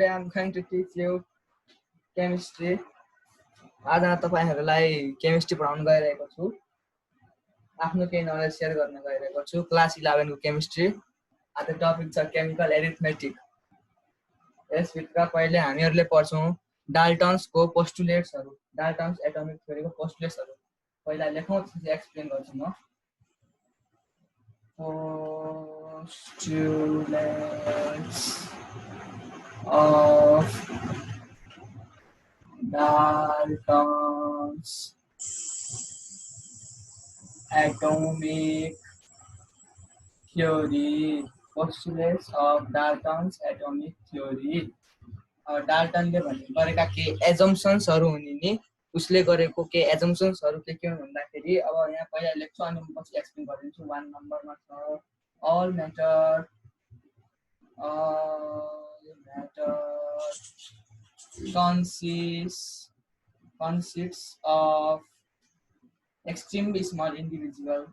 Today I'm going to teach you chemistry. आज म तपाईहरुलाई केमिस्ट्री पढाउन गइरहेको छु। आफ्नो केही नलेज शेयर गर्न गइरहेको छु। क्लास 11 को केमिस्ट्री। आज टपिक छ केमिकल एरिथमेटिक। यसभित्र पहिले हामीहरुले पढ्छौं डाल्टन्स को पोस्टुलेट्सहरु, डाल्टन्स एटोमिक थ्योरी को पोस्टुलेट्सहरु। पहिला लेखौं त्यसपछि एक्सप्लेन गर्छु म। Postulates of Dalton's atomic theory. Postulates of Dalton's atomic theory. डाल्टनले गरेका के एजम्पसन्सहरु हुने नि, उसले गरेको के एजम्पसन्सहरु के हुन् भन्दाखेरि अब यहाँ पहिला लेख्छु अनि पछि एक्सप्लेन गरिदिन्छु। 1 नम्बरमा छ all matter consists of extremely small individual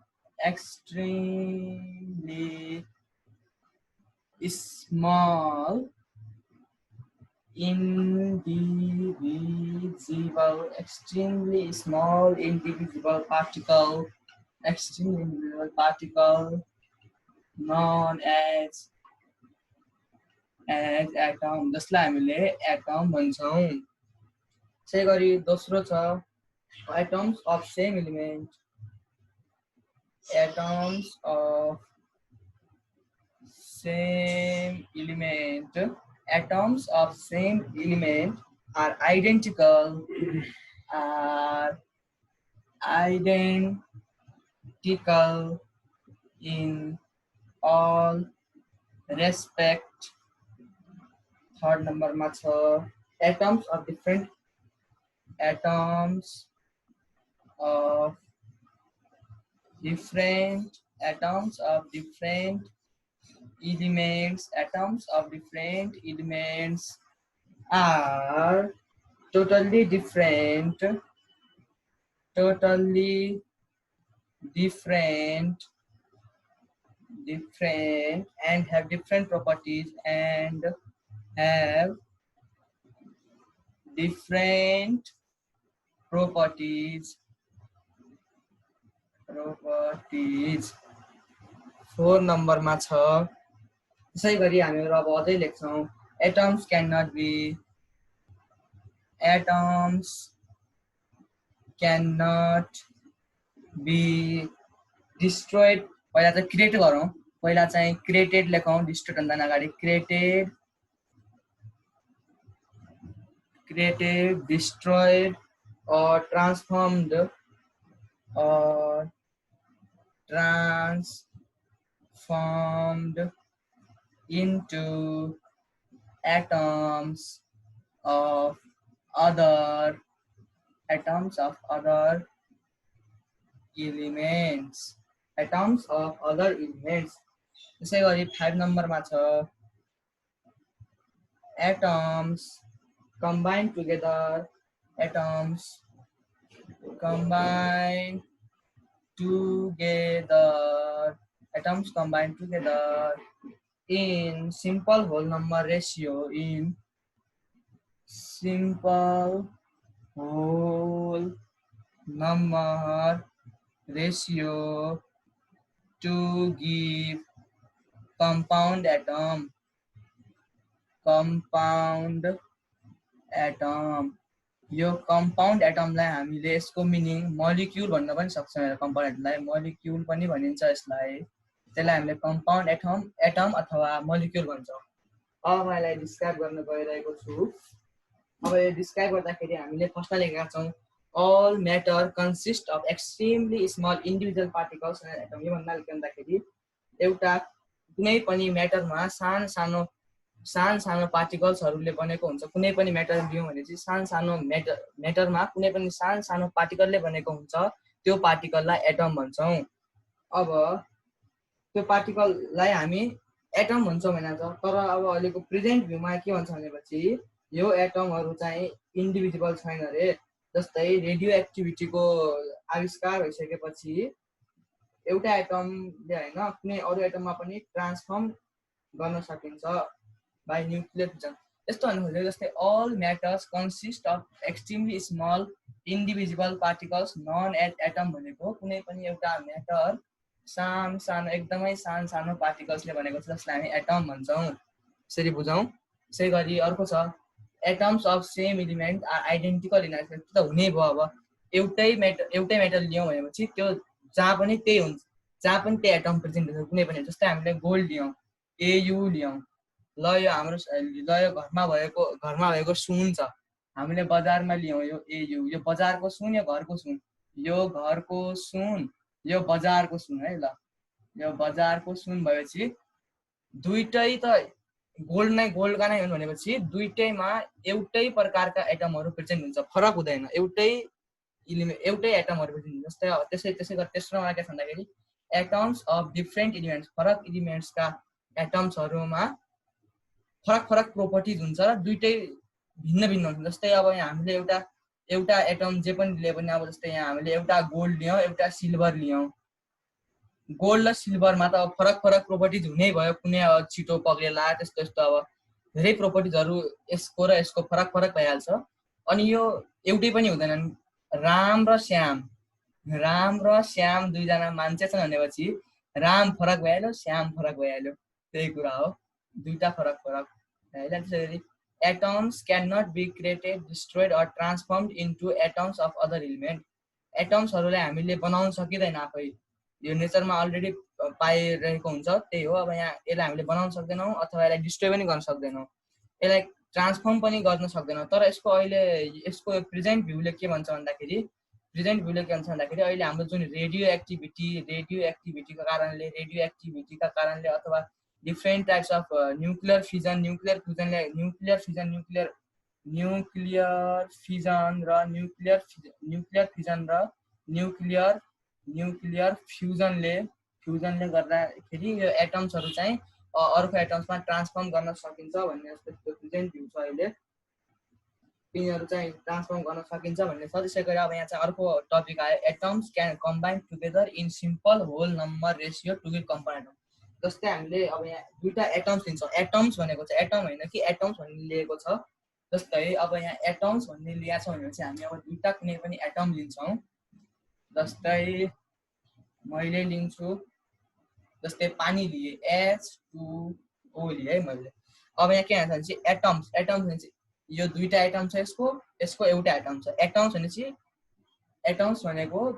individual particle known as atom, जसलाई हामीले एटम भन्छौं। त्यसै गरी दोस्रो छ atoms of same element are identical in all respect. Third number ma cha atoms of different elements are totally different and have different properties Four number ma cha त्यसै गरी हामीहरु अब अझै लेख्छौं atoms cannot be destroyed. पहिला चाहिँ create गरौँ। पहिला चाहिँ क्रिएटेड लेखौं, डिस्ट्रोय भन्दा अगाडि created, destroyed or transformed into atoms of other elements. त्यसै गरी 5 नम्बरमा छ atoms combine together in simple whole number ratio to give compound atom. यो compound atom लाई हामीले यसको मिनिङ मोलिक्युल भन्न पनि सक्छौं। compound atom लाई मोलिक्युल पनि भनिन्छ। यसलाई त्यसलाई हामीले compound atom अथवा मोलिक्युल भन्छौं। अब म यसलाई डिस्क्राइब गर्न गइरहेको छु। अब यो डिस्क्राइब गर्दाखेरि हामीले फर्स्टमा लेखेका छौं all matter consists of extremely small individual particles and atoms. यो भन्दा लेख्दाखेरि एउटा कुनै पनि म्याटरमा सानो पार्टिकल्सहरुले बनेको हुन्छ। कुनै पनि म्याटर लियौं भने चाहिँ सानो म्याटरमा कुनै पनि सानो पार्टिकलले बनेको हुन्छ। त्यो पार्टिकललाई एटम भन्छौं। अब त्यो पार्टिकललाई हामी एटम भन्छौं हैन त। तर अब अहिलेको प्रेजेन्ट भ्यूमा के भन्छ भनेपछि यो एटमहरु चाहिँ इन्डिभिजुअल छैन रे। जस्तै रेडियो एक्टिभिटीको आविष्कार भइसकेपछि एउटा एटमले हैन कुनै अरु एटममा पनि ट्रान्सफर्म गर्न सकिन्छ बाइ न्यूक्लियर फिजन। यस्तो भन्नु खोजेको जस्तै all matters consist of extremely small individual particles नन एटम भनेको कुनै पनि एउटा म्याटर सानो सानो एकदमै सानो सानो पार्टिकल्सले बनेको छ जसलाई हामी एटम भन्छौँ। यसरी बुझौँ। यसै गरी अर्को छ atoms of same element are identical in aspect. त हुने भयो अब एउटै मेटल लियौँ भनेपछि त्यो जहाँ पनि त्यही हुन्छ, जहाँ पनि त्यही एटम प्रेजेन्ट हुन्छ कुनै पनि। जस्तै हामीले गोल्ड लियौँ, एयु लियौँ, ल यो हाम्रो यो घरमा भएको सुन छ, हामीले बजारमा लियौँ यो एयु, यो बजारको सुन, यो घरको सुन, यो घरको सुन, यो बजारको सुन है। ल यो बजारको सुन भएपछि दुईटै त गोल्डका नै हुन् भनेपछि दुईटैमा एउटै प्रकारका एटमहरू प्रेजेन्ट हुन्छ, फरक हुँदैन, एउटै एटमहरू प्रेजेन्ट हुन्छ। जस्तै तेस्रोमा के छ भन्दाखेरि एटम्स अफ डिफ्रेन्ट एलिमेन्ट्स, फरक एलिमेन्ट्सका एटम्सहरूमा फरक प्रोपर्टिज हुन्छ र दुईटै भिन्न हुन्छ। जस्तै अब यहाँ हामीले एउटा एटम जे पनि लिए पनि, अब जस्तै यहाँ हामीले एउटा गोल्ड लियौँ, एउटा सिल्भर लियौँ, गोल्ड र सिल्भरमा त अब फरक प्रोपर्टिज हुनै भयो, कुनै अब छिटो पग्लेला त्यस्तो अब धेरै प्रोपर्टिजहरू यसको र यसको फरक भइहाल्छ। अनि यो एउटै पनि हुँदैनन्। राम र श्याम दुईजना मान्छे छन् भनेपछि राम फरक भइहाल्यो, श्याम फरक भइहाल्यो, त्यही कुरा हो, दुईटा फरक होइन। त्यसैगरी atoms can not be created, destroyed or transformed into atoms of other element. एटम्सहरूलाई हामीले बनाउन सकिँदैन, आफै यो नेचरमा अलरेडी पाइरहेको हुन्छ, त्यही हो। अब यहाँ यसलाई हामीले बनाउन सक्दैनौँ अथवा यसलाई डिस्ट्रोय पनि गर्न सक्दैनौँ, यसलाई ट्रान्सफर्म पनि गर्न सक्दैनौँ। तर यसको प्रेजेन्ट भ्यूले के भन्छ भन्दाखेरि अहिले हाम्रो जुन रेडियो एक्टिभिटीका कारणले अथवा different types of nuclear fission फ्युजनले गर्दाखेरि यो एटम्सहरू चाहिँ अर्को एटम्समा ट्रान्सफर्म गर्न सकिन्छ भन्ने जस्तो प्रेजेन्ट भ्यू छ अहिले, यिनीहरू चाहिँ ट्रान्सफर्म गर्न सकिन्छ भन्ने छ। त्यसै गरी अब यहाँ चाहिँ अर्को टपिक आयो atoms can combine together in simple whole number ratio to give compound atom. जस्तै हामीले अब यहाँ दुईटा एटम्स लिन्छौँ, एटम्स भनेको चाहिँ एटम होइन कि एटम्स भन्ने लिएको छ। जस्तै अब यहाँ एटम्स भन्ने लिएको छ भनेपछि हामी अब दुईटा कुनै पनि एटम लिन्छौँ। जस्तै मैले लिन्छु, जस्तै पानी लिए H2O लिए है मैले। अब यहाँ के भन्छ भनेपछि एटम्स भनेपछि यो दुईटा एटम छ, यसको एउटा एटम छ। एटम्स भनेको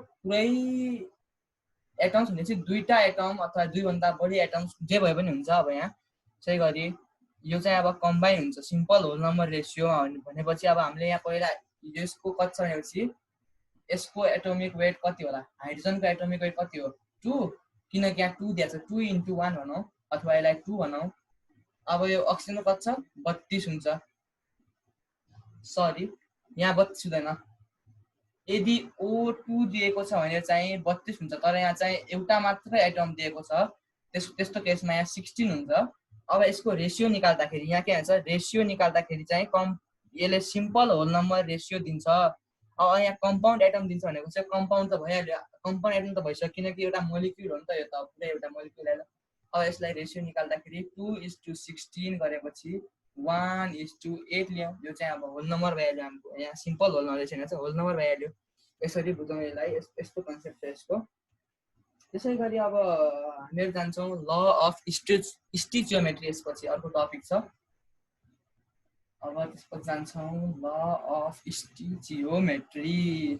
दुईटा एटम अथवा दुईभन्दा बढी एटम्स जे भए पनि हुन्छ। अब यहाँ त्यसै गरी यो चाहिँ अब कम्बाइन हुन्छ सिम्पल होल नम्बर रेसियो भनेपछि अब हामीले यहाँ पहिला यसको कति छ भनेपछि यसको एटोमिक वेट कति होला, हाइड्रोजनको एटोमिक वेट कति हो 2, किनकि यहाँ 2 दिएको छ, 2 × 1 भनौँ अथवा यसलाई 2 भनौँ। अब यो अक्सिजनको कति छ 32 हुन्छ, सरी यहाँ 32 हुँदैन, यदि O2 दिएको छ भने चाहिँ 32 हुन्छ, तर यहाँ चाहिँ एउटा मात्र एटम दिएको छ, त्यस्तो केसमा यहाँ 16 हुन्छ। अब यसको रेसियो निकाल्दाखेरि यहाँ के भन्छ, रेसियो निकाल्दाखेरि चाहिँ यसले सिम्पल होल नम्बर रेसियो दिन्छ। अब यहाँ कम्पाउन्ड एटम दिन्छ भनेको चाहिँ कम्पाउन्ड त भइहाल्यो, कम्पाउन्ड एटम त भइसक्यो किनकि एउटा मोलिक्युल हो नि त, यो त पुरै एउटा मोलिक्युल आयो। अब यसलाई रेसियो निकाल्दाखेरि 2:16 गरेपछि 1:8 ल्याउँ, यो चाहिँ अब होल नम्बर भइहाल्यो हाम्रो, यहाँ सिम्पल होल नम्बर छैन चाहिँ होल नम्बर भइहाल्यो। यसरी बुझौँ यसलाई, यस्तो कन्सेप्ट छ यसको। त्यसै गरी अब हामीहरू जान्छौँ ल अफ स्टिचियोमेट्री, यसपछि अर्को टपिक छ। अब त्यसपछि जान्छौँ ल अफ स्टिचियोमेट्री।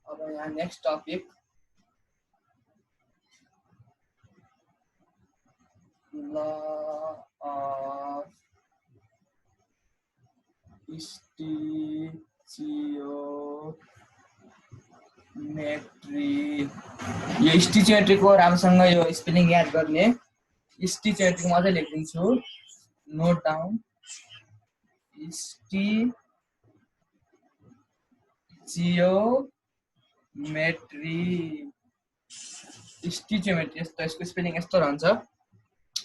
अब यहाँ नेक्स्ट टपिक law of स्टिचियोमेट्री। यो स्टिचियोमेट्रीको राम्रोसँग यो स्पेलिङ याद गर्ने, स्टिचियोमेट्रीको मजाले लेखिदिन्छु, नोट डाउन स्टिचियोमेट्री यस्तो, यसको स्पेलिङ यस्तो रहन्छ,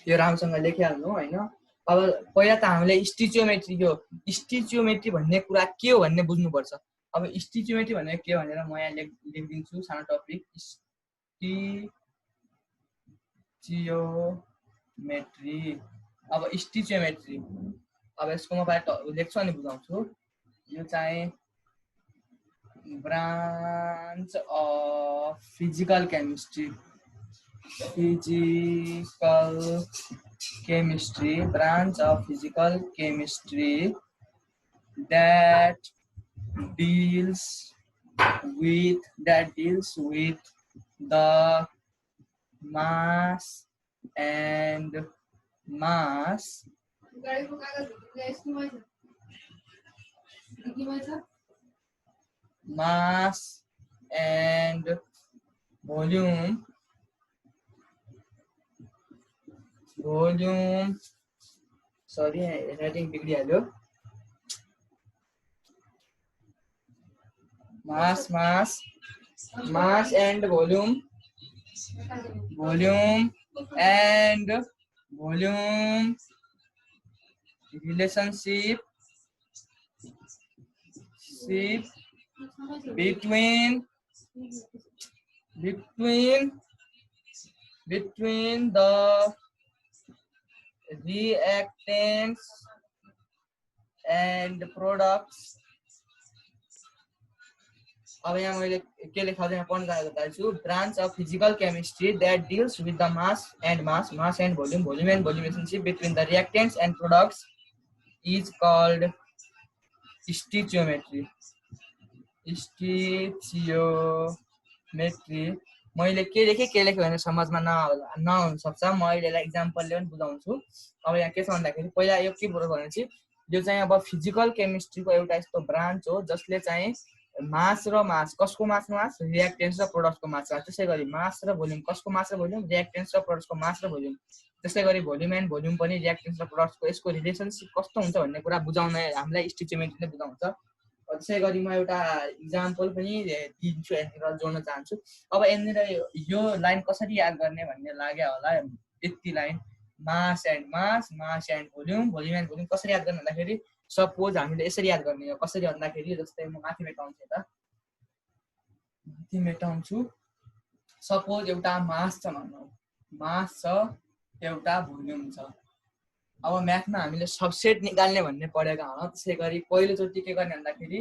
यो राम्रोसँग लेखिहाल्नु होइन। अब पहिला त हामीले स्टिचियोमेट्री भन्ने कुरा के हो भन्ने बुझ्नुपर्छ। अब स्टिचियोमेट्री भनेको के भनेर म यहाँ लेखिदिन्छु सानो टपिक स्टिचियोमेट्री। अब स्टिचियोमेट्री अब यसको म बाहिर लेख्छु अनि बुझाउँछु। यो चाहिँ branch of physical chemistry branch of physical chemistry that deals with the mass and volume sorry writing बिग्रिहाल्यो। mass and volume relationship between the reactants and products। अब यहाँ मैले के लेखा यहाँ पढ्न जान्छु। Branch of physical chemistry that deals with the mass and volume relationship between the reactants and products is called स्टिचियोमेट्री। मैले के लेखेँ भने समझमा नहुन सक्छ। म अहिलेलाई इक्जाम्पलले पनि बुझाउँछु। अब यहाँ के छ भन्दाखेरि पहिला यो के बुझ्नु भने चाहिँ यो चाहिँ अब फिजिकल केमिस्ट्रीको एउटा यस्तो ब्रान्च हो जसले चाहिँ मास कसको मास रिएक्टेन्ट्स र प्रोडक्ट्सको मास। त्यसै गरी मास र भोल्युम कसको मास र भोल्युम रिएक्टेन्ट्स र प्रोडक्ट्सको मास र भोल्युम। त्यसै गरी भोल्युम एन्ड भोल्युम पनि रिएक्टेन्ट्स र प्रोडक्ट्सको यसको रिलेसनशिप कस्तो हुन्छ भन्ने कुरा बुझाउन हामीलाई स्टिचियोमेट्रीले बुझाउँछ। त्यसै गरी म एउटा इक्जाम्पल पनि दिन्छु यहाँनिर जोड्न चाहन्छु। अब यहाँनिर यो लाइन कसरी याद गर्ने भन्ने लाग्यो होला। यति line mass and volume and volume कसरी याद गर्ने भन्दाखेरि सपोज हामीले यसरी याद गर्ने हो। कसरी भन्दाखेरि जस्तै म माथि मेटाउँछु सपोज एउटा मास छ भनौँ, मास छ एउटा भोल्युम छ। अब म्याथमा हामीले सबसेट निकाल्ने भन्ने पढेका हौ। त्यसै गरी पहिलोचोटि के गर्ने भन्दाखेरि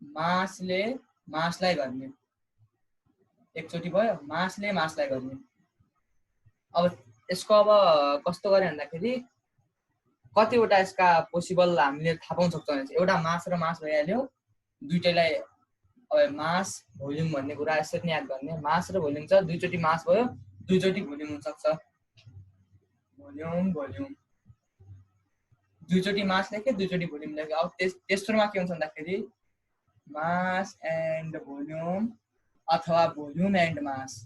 मासले मासलाई गर्ने, एकचोटि भयो मासलाई गर्ने। अब यसको अब कस्तो गरे भन्दाखेरि कतिवटा यसका पोसिबल हामीले थाहा पाउन सक्छौँ। एउटा मास र मास भइहाल्यो, दुईटैलाई अब मास भोल्युम भन्ने कुरा यसरी नै याद गर्ने। मास र भोल्युम छ, दुईचोटि मास भयो, दुईचोटि भोल्युम हुन सक्छ। भोल्युम दुईचोटि मास लेखे, दुईचोटि भोल्युम लेखे। अब तेस्रोमा के हुन्छ भन्दाखेरि मास एन्ड भोल्युम अथवा भोल्युम एन्ड मास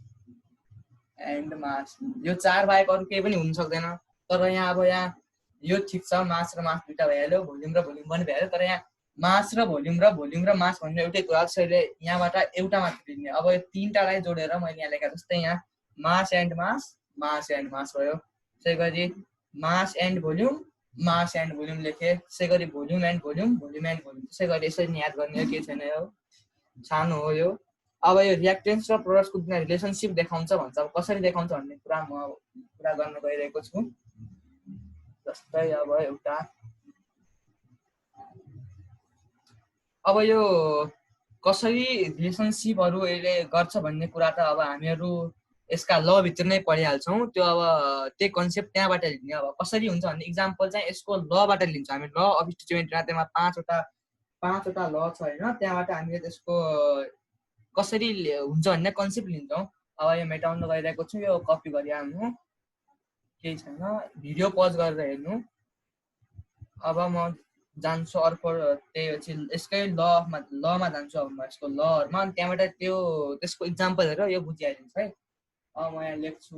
यो चार बाहेक अरू केही पनि हुन सक्दैन। तर यहाँ अब यहाँ यो ठिक छ, मास र मास दुईटा भइहाल्यो, भोल्युम र भोल्युम पनि भइहाल्यो। तर यहाँ मास र भोल्युम र मास भन्ने एउटै कुरा, त्यसैले यहाँबाट एउटा मात्र लिने। अब यो तीनटालाई जोडेर मैले यहाँ लेखेँ। जस्तै यहाँ मास एन्ड मास भयो। त्यसै गरी मास एन्ड भोल्युम लेखेँ। त्यसै गरी भोल्युम एन्ड भोल्युम। त्यसै गरी यसरी याद गर्ने हो, केही छैन, यो सानो हो यो। अब यो रिएक्टेन्ट्स र प्रोडक्ट्सको बिना रिलेसनशिप देखाउँछ भन्छ। अब कसरी देखाउँछ भन्ने कुरा म कुरा गर्न गइरहेको छु। जस्तै अब यो कसरी रिलेसनशिपहरू यसले गर्छ भन्ने कुरा त अब हामीहरू यसका ल भित्र नै पढिहाल्छौँ। त्यो अब त्यही कन्सेप्ट त्यहाँबाट लिने। अब कसरी हुन्छ भन्ने इक्जाम्पल चाहिँ यसको लबाट लिन्छ हामी। ल अफ स्टिचियोमेट्री त्यहाँ पाँचवटा ल छ होइन, त्यहाँबाट हामीले त्यसको कसरी हुन्छ भन्ने कन्सेप्ट लिन्छौँ। अब यो मेटाउन गइरहेको छु, यो कपी गरिहाल्नु, केही छैन, भिडियो पज गरेर हेर्नु। अब म जान्छु अर्को, त्यही यसकै लमा जान्छु। अब म यसको लहरुमा, त्यहाँबाट त्यसको इक्जाम्पल हेरेर यो बुझिहालिन्छ है। अब म यहाँ लेख्छु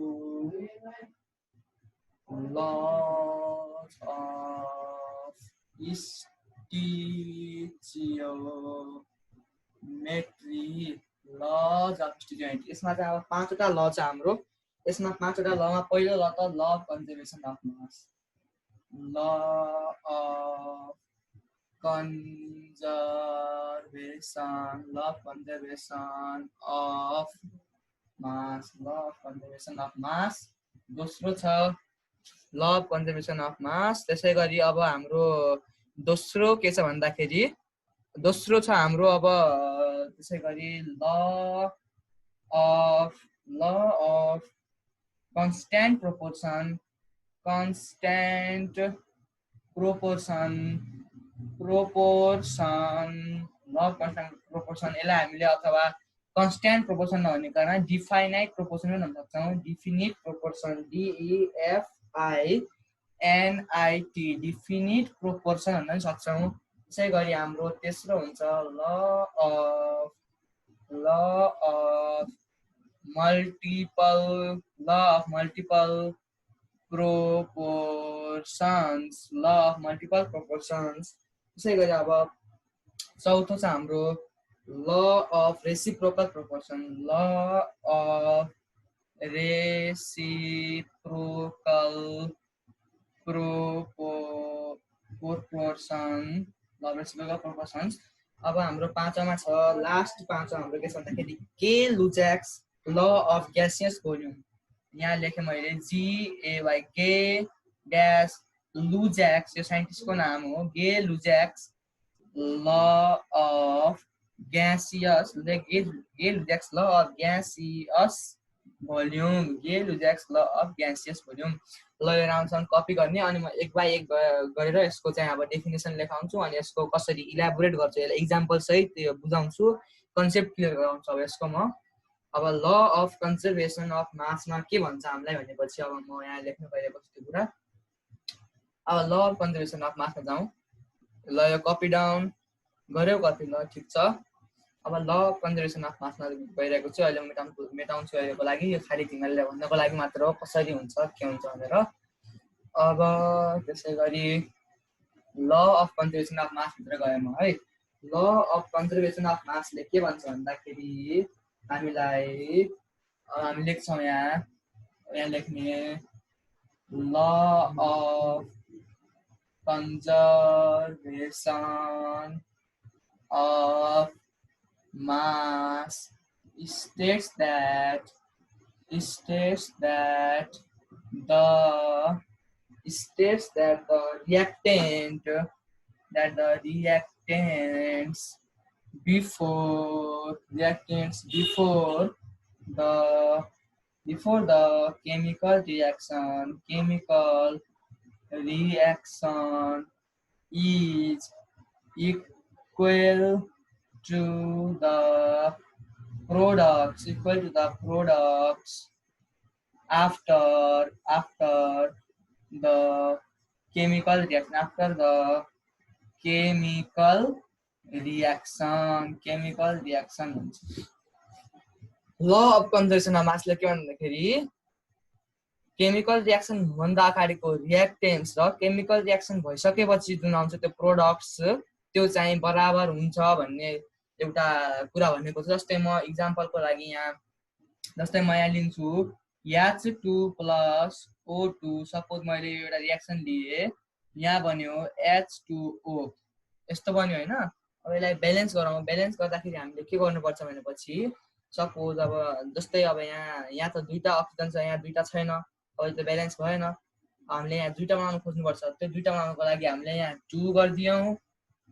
लज अफ स्टिचियोमेट्री। यसमा चाहिँ अब पाँचवटा ल छ हाम्रो। यसमा पाँचवटा लमा पहिलो ल त ल of conservation of mass, law of conservation, law of conservation of mass, law of conservation of mass। दोस्रो छ law of conservation of mass। त्यसै गरी अब हाम्रो दोस्रो के छ भन्दाखेरि दोस्रो छ हाम्रो अब त्यसै गरी law of constant proportion, constant proportion, law of constant proportion यसलाई हामीले अथवा constant proportion नहुने कारण definite proportion पनि भन्न सक्छौँ। definite proportion, DEFINIT, definite proportion भन्न पनि सक्छौँ। त्यसै गरी हाम्रो तेस्रो हुन्छ law of multiple proportions, त्यसै गरी अब चौथो छ हाम्रो law of reciprocal proportion, law of reciprocal proportions। अब हाम्रो पाँचौँमा छ लास्ट पाँचौँ हाम्रो के छ भन्दाखेरि Gay-Lussac's law of gaseous volume। यहाँ लेखेँ मैले GAY Gay-Lussac's, यो साइन्टिस्टको नाम हो। Gay-Lussac's law of gaseous, Gay-Lussac's law of gaseous volume, Gay-Lussac's law of gaseous volume। ल यो राम्रोसँग कपी गर्ने अनि म एक बाई एक गरेर यसको चाहिँ अब डेफिनेसन लेखाउँछु अनि यसको कसरी इलाबोरेट गर्छु, यसलाई इक्जाम्पल सहित बुझाउँछु, कन्सेप्ट क्लियर गराउँछु अब यसको म। अब ल अफ कन्जर्भेसन अफ मासमा के भन्छ हामीलाई भनेपछि अब म यहाँ लेख्नु गइरहेको छु त्यो कुरा। अब ल अफ कन्जर्भेसन अफ मासमा जाउँ। ल यो कपी डाउन गऱ्यौ कपी, ल ठिक छ। अब ल अफ कन्जर्भेसन अफ मासमा गइरहेको छु अहिले मेटाउँछु अहिलेको लागि, यो खालि तिमीहरूले भन्नको लागि मात्र हो कसरी हुन्छ के हुन्छ भनेर। अब त्यसै गरी ल अफ कन्जर्भेसन अफ मास भित्र गएँ म है। ल अफ कन्जर्भेसन अफ मासले के भन्छ भन्दाखेरि हामीलाई हामी लेख्छौँ यहाँ लेख्ने law of conservation of mass states that the reactants before the chemical reaction is equal to the products after the chemical reaction हुन्छ। ल अफ कन्जर्भेसन अफ मासले के भन्दाखेरि केमिकल रियाक्सन भन्दा अगाडिको रियाक्टेन्ट्स र केमिकल रियाक्सन भइसकेपछि जुन आउँछ त्यो प्रोडक्ट्स त्यो चाहिँ बराबर हुन्छ भन्ने एउटा कुरा भनेको छ। जस्तै म इक्जाम्पलको लागि यहाँ जस्तै म यहाँ लिन्छु H2 + O2, सपोज मैले एउटा रियाक्सन लिए, यहाँ बन्यो H2O, यस्तो बन्यो होइन। अब यसलाई ब्यालेन्स गरौँ। ब्यालेन्स गर्दाखेरि हामीले के गर्नुपर्छ भनेपछि सपोज अब जस्तै अब यहाँ त दुईटा अक्सिजन छ, यहाँ दुईटा छैन, अब त्यो ब्यालेन्स भएन। हामीले यहाँ दुईटा बनाउनु खोज्नुपर्छ। त्यो दुईटा बनाउनुको लागि हामीले यहाँ 2 गरिदियौँ।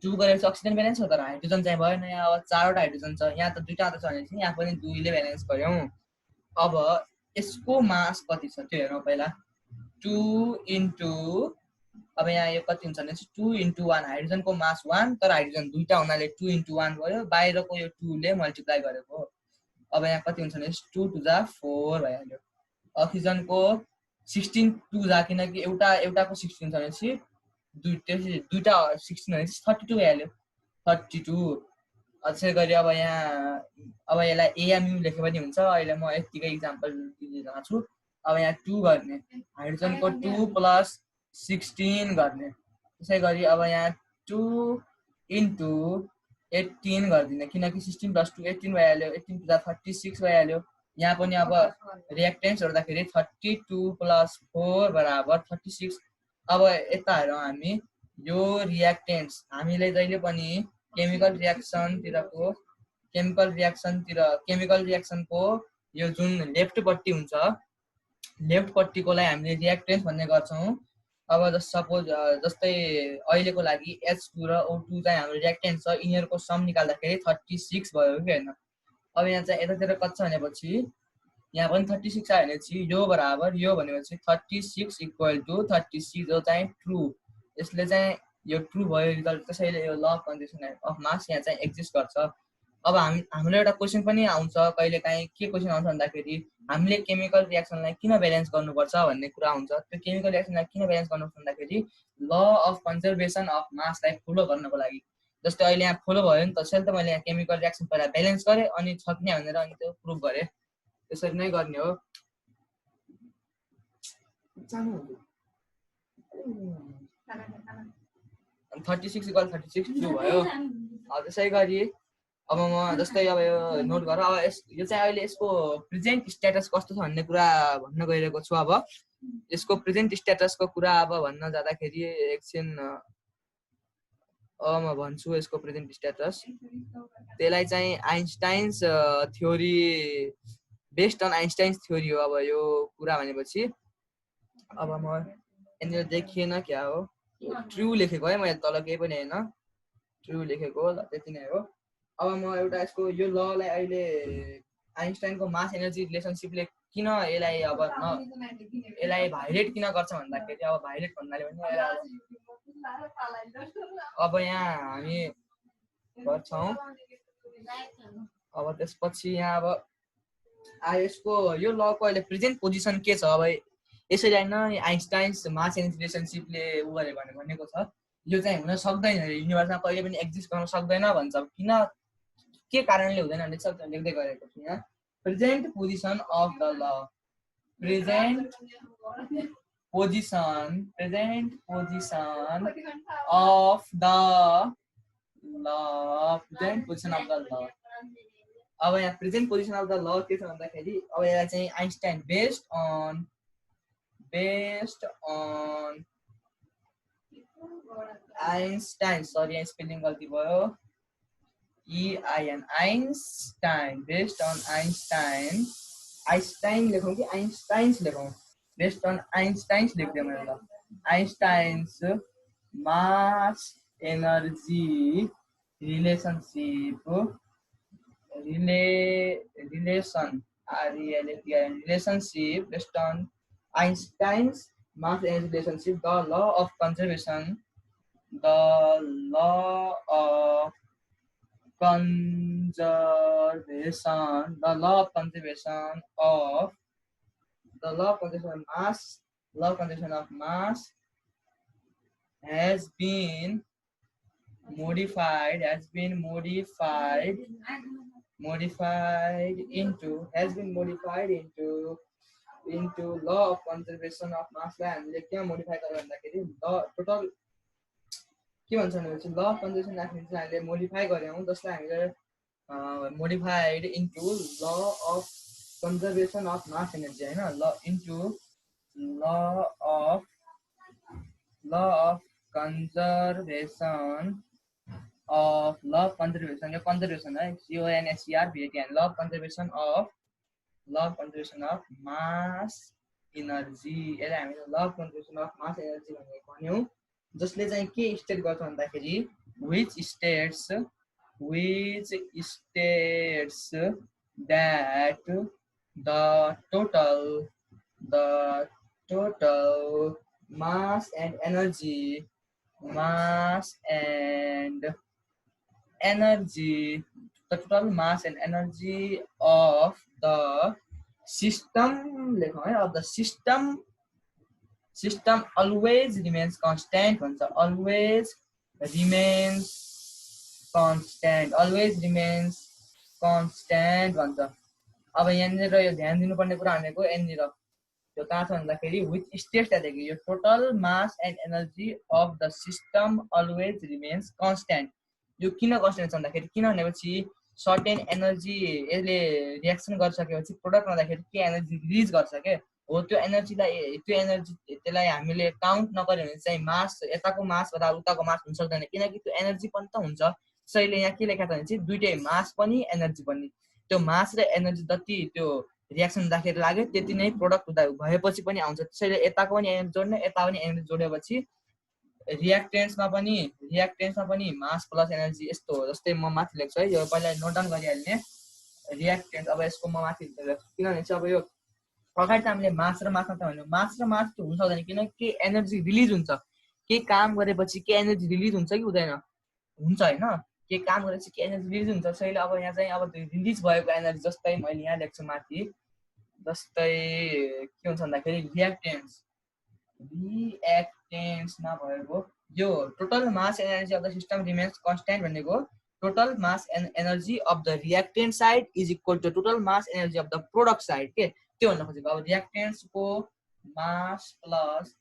2 गरेपछि अक्सिजन ब्यालेन्स हो, तर हाइड्रोजन चाहिँ भएन। यहाँ अब 4वटा हाइड्रोजन छ, यहाँ त दुईटा मात्र छ भनेपछि यहाँ पनि 2 ले ब्यालेन्स गर्यौँ। अब यसको मास कति छ त्यो हेरौँ पहिला। 2 इन्टु अब यहाँ यो कति हुन्छ भने 2 इन्टु 1, हाइड्रोजनको मास 1 तर हाइड्रोजन दुईटा हुनाले 2 इन्टु 1 भयो, बाहिरको यो 2 ले मल्टिप्लाई गरेको। अब यहाँ कति हुन्छ भने 2 टु जा 4 भइहाल्यो। अक्सिजनको 16 टु जा, किनकि एउटाको 16 छ भनेपछि दुईटा 16 भनेपछि 32 भइहाल्यो, 32। त्यसै गरी अब यसलाई एएमयु लेखे पनि हुन्छ। अहिले म यतिकै इक्जाम्पल दिइरहेको छु। अब यहाँ 2 गर्ने, हाइड्रोजनको 2 + 16 गर्ने। त्यसै गरी अब यहाँ 2 इन्टु 18 गरिदिने, किनकि 16 + 2 18 भइहाल्यो, 18 टु जा 36 भइहाल्यो। यहाँ पनि अब रियाक्टेन्ट्स हेर्दाखेरि 32 + 4 = 36। अब यता हेरौँ हामी यो रियाक्टेन्ट्स हामीले जहिले पनि केमिकल रियाक्सनको यो जुन लेफ्टपट्टि हुन्छ लेफ्टपट्टिकोलाई हामीले रियाक्टेन्ट्स भन्ने गर्छौँ। अब सपोज जस्तै अहिलेको लागि H2 र O2 चाहिँ हाम्रो रियाक्टेन्ट छ, यिनीहरूको सम निकाल्दाखेरि 36 भयो कि हैन। अब यहाँ चाहिँ यतातिर कति छ भनेपछि यहाँ पनि 36 आयो भनेपछि यो बराबर यो भनेपछि 36 इक्वल टु 36 जो चाहिँ ट्रु। यसले चाहिँ यो ट्रु भयो रिजल्ट, त्यसैले यो ल अफ कन्जर्भेसन अफ मास यहाँ चाहिँ एक्जिस्ट गर्छ। अब हाम्रो एउटा क्वेसन पनि आउँछ कहिलेकाहीँ, के क्वेसन आउँछ भन्दाखेरि हामीले केमिकल रियाक्सनलाई किन ब्यालेन्स गर्नुपर्छ भन्ने कुरा आउँछ। त्यो केमिकल रियाक्सनलाई किन ब्यालेन्स गर्नुपर्छ भन्दाखेरि ल अफ कन्जर्भेसन अफ मासलाई फलो गर्नको लागि। जस्तै अहिले यहाँ फलो भयो नि त, त्यसैले त मैले यहाँ केमिकल रियाक्सन पहिला ब्यालेन्स गरेँ अनि छ कि भनेर अनि त्यो प्रुभ गरेँ। त्यसरी नै गर्ने हो। 36 इक्वल 36 ट्रु भयो। त्यसै गरी अब म जस्तै अब यो नोट गर, अब यो चाहिँ अहिले यसको प्रेजेन्ट स्ट्याटस कस्तो छ भन्ने कुरा भन्न गइरहेको छु। अब यसको प्रेजेन्ट स्ट्याटसको कुरा अब भन्न जाँदाखेरि एकछिन म भन्छु यसको प्रेजेन्ट स्ट्याटस। त्यसलाई चाहिँ Einstein's theory, based on Einstein's theory हो अब यो कुरा भनेपछि। अब म यहाँनिर देखिएन क्या हो, ट्रु लेखेको है मैले, तल केही पनि होइन, ट्रु लेखेको हो, त्यति नै हो। अब म एउटा यसको यो ललाई अहिले आइन्स्टाइनको मास एनर्जी रिलेसनसिपले किन यसलाई अब यसलाई भाइलेट किन गर्छ भन्दाखेरि, अब भाइलेट भन्नाले पनि अब यहाँ हामी गर्छौँ। अब त्यसपछि यहाँ अब यसको यो लको अहिले प्रेजेन्ट पोजिसन के छ, अब यसरी होइन आइन्स्टाइन्स मास एनर्जी रिलेसनसिपले उ गरे भनेको छ यो चाहिँ हुन सक्दैन, युनिभर्समा कहिले पनि एक्जिस्ट गर्न सक्दैन भन्छ। किन, के कारणले हुँदैन भन्ने सब लेख्दै गएको छु यहाँ। Present position of the law, present position of the law, present position of the law. अब यहाँ present position of the law के छ भन्दाखेरि अब यसलाई चाहिँ Einstein based on Einstein, sorry यहाँ स्पेलिङ गल्ती भयो, EIN Einstein, based on Einstein लेखौँ कि आइन्स्टाइन्स लेखौँ, बेस्ड अन आइन्स्टाइन्स लेख्दिएँ मैले ल। Einstein's mass energy relationship based on Einstein's mass energy relationship, the law of conservation of mass has been modified into law of conservation of mass लाई हामीले के modify गर्यो भन्दाखेरि टोटल के भन्छ भनेपछि ल अफ कन्जर्भेसन अफ मास हामीले मोडिफाई गर्यौं, जसलाई हामीले मोडिफाइड इन्टु ल of conservation of mass energy हैन, ल इन्टु ल अफ कन्जर्भेसन अफ ल कन्जर्भेसन, यो कन्जर्भेसन है, CONSERVATION, ल कन्जर्भेसन अफ मास एनर्जी, यसलाई हामीले ल कन्जर्भेसन अफ मास एनर्जी भनेर भन्यौं, जसले चाहिँ के स्टेट गर्छ भन्दाखेरि which states that the total mass and energy the total mass and energy of the system of the system always remains constant भन्छ, always remains constant भन्छ। अब यहाँनिर यो ध्यान दिनुपर्ने कुरा भनेको यहाँनिर यो कहाँ छ भन्दाखेरि which states that यो total mass and energy of the system always remains constant, यो किन कन्स्टेन्ट छ भन्दाखेरि किन भनेपछि सर्टेन एनर्जी यसले रियाक्सन गरिसकेपछि प्रोडक्ट हुँदाखेरि के एनर्जी रिलिज गर्छ के, हो त्यो एनर्जीलाई त्यसलाई हामीले काउन्ट नगर्यो भने चाहिँ मास यताको मास बराबर उताको मास हुन सक्दैन, किनकि त्यो एनर्जी पनि त हुन्छ। त्यसैले यहाँ के लेखेको छ भने चाहिँ दुइटै मास पनि एनर्जी पनि, त्यो मास र एनर्जी जति त्यो रियाक्सन हुँदाखेरि लाग्यो त्यति नै प्रोडक्ट हुँदा भएपछि पनि आउँछ। त्यसैले यताको पनि एनर्जी जोड्ने यता पनि एनर्जी जोडेपछि रियाक्टेन्समा पनि मास प्लस एनर्जी यस्तो हो। जस्तै म माथि लेख्छु है, यो पहिला नोट डाउन गरिहाल्ने रियाक्टेन्स। अब यसको म माथि लेख्छु किनभने चाहिँ अब यो अगाडि त हामीले मास र मास मात्र भन्यो, मास र मास त हुन सक्दैन किनकि एनर्जी रिलिज हुन्छ। केही काम गरेपछि के एनर्जी रिलिज हुन्छ कि हुँदैन, हुन्छ होइन, के काम गरेपछि के एनर्जी रिलिज हुन्छ। त्यसैले अब यहाँ चाहिँ अब त्यो रिलिज भएको एनर्जी, जस्तै मैले यहाँ लेख्छु माथि, जस्तै के हुन्छ भन्दाखेरि रियाक्टेन्समा भएको यो total mass energy of the system remains constant भनेको total mass energy of the reactant side is equal to total mass energy of the product side के त्यो भन्न खोजेको। अब रियाक्टेन्सको मास प्लस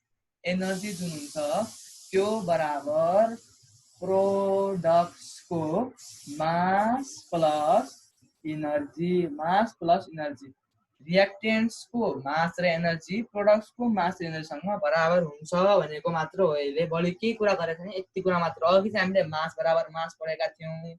एनर्जी जुन हुन्छ त्यो बराबर प्रोडक्ट्सको मास प्लस इनर्जी। रियाक्टेन्ट्सको मास र एनर्जी प्रोडक्ट्सको मास र एनर्जीसँग बराबर हुन्छ भनेको मात्र हो। यसले बढी केही कुरा गरेको छैन, यति कुरा मात्र। अघि चाहिँ हामीले मास बराबर मास पढेका थियौँ,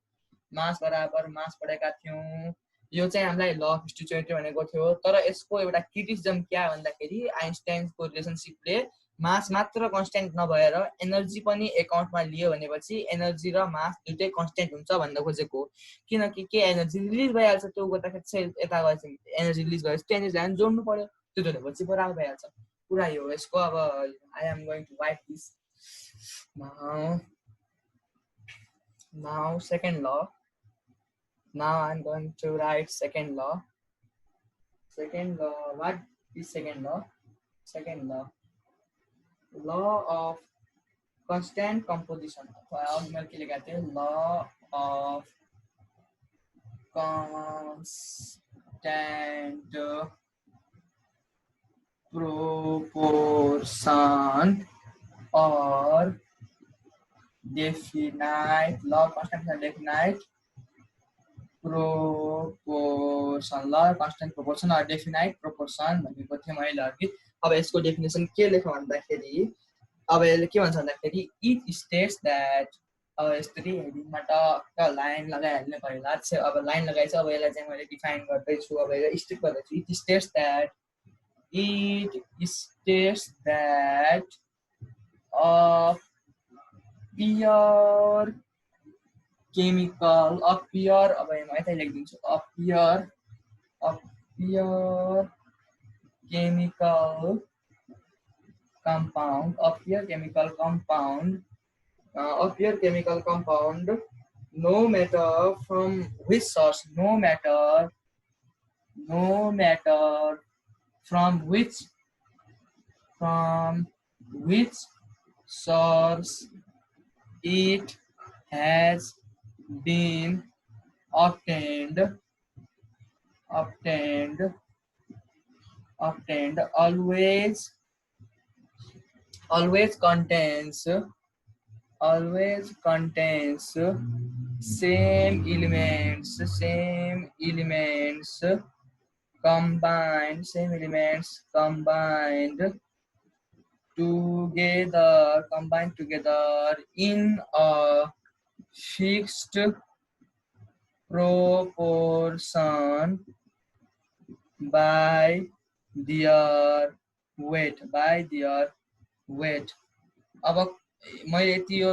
मास बराबर मास पढेका थियौँ। यो चाहिँ हामीलाई ल अफ स्टिचुएटी भनेको थियो। तर यसको एउटा क्रिटिसिजम क्या भन्दाखेरि आइन्स्टाइनको रिलेसनसिपले मास मात्र कन्स्टेन्ट नभएर एनर्जी पनि एकाउन्टमा लियो भनेपछि एनर्जी र मास दुइटै कन्स्टेन्ट हुन्छ भन्न खोजेको हो। किनकि के एनर्जी रिलिज भइहाल्छ, त्यो गर्दाखेरि चाहिँ यता गएपछि एनर्जी रिलिज भएपछि त्यो एनर्जीलाई पनि जोड्नु पर्यो, त्यो जोडेपछि बराबर भइहाल्छ। कुरा यो यसको। अब I am going to write this now second ल। Now I'm going to write second law. What is second law? Second law. Law of constant composition. Law of constant proportion or definite. Law of constant definite proportion, law constant proportion or definite proportion भनेको थिएँ मैले अघि। अब यसको definition के लेख्नु भन्दाखेरि अब यसले के भन्छ भन्दाखेरि इट स्टेट्स द्याट, अब यसरी हेडिङमा टक्क लाइन लगाइहाल्ने पहिला चाहिँ। अब लाइन लगाएछ, अब यसलाई चाहिँ मैले डिफाइन गर्दैछु, अब यसलाई स्टेट गर्दैछु। It states that pure chemical, a pure, अब म यतै लेखिदिन्छु, a pure chemical compound, no matter from which source, no matter from which source it has been obtained always contains same elements combined together in a fixed proportion by their weight. अब मैले यति यो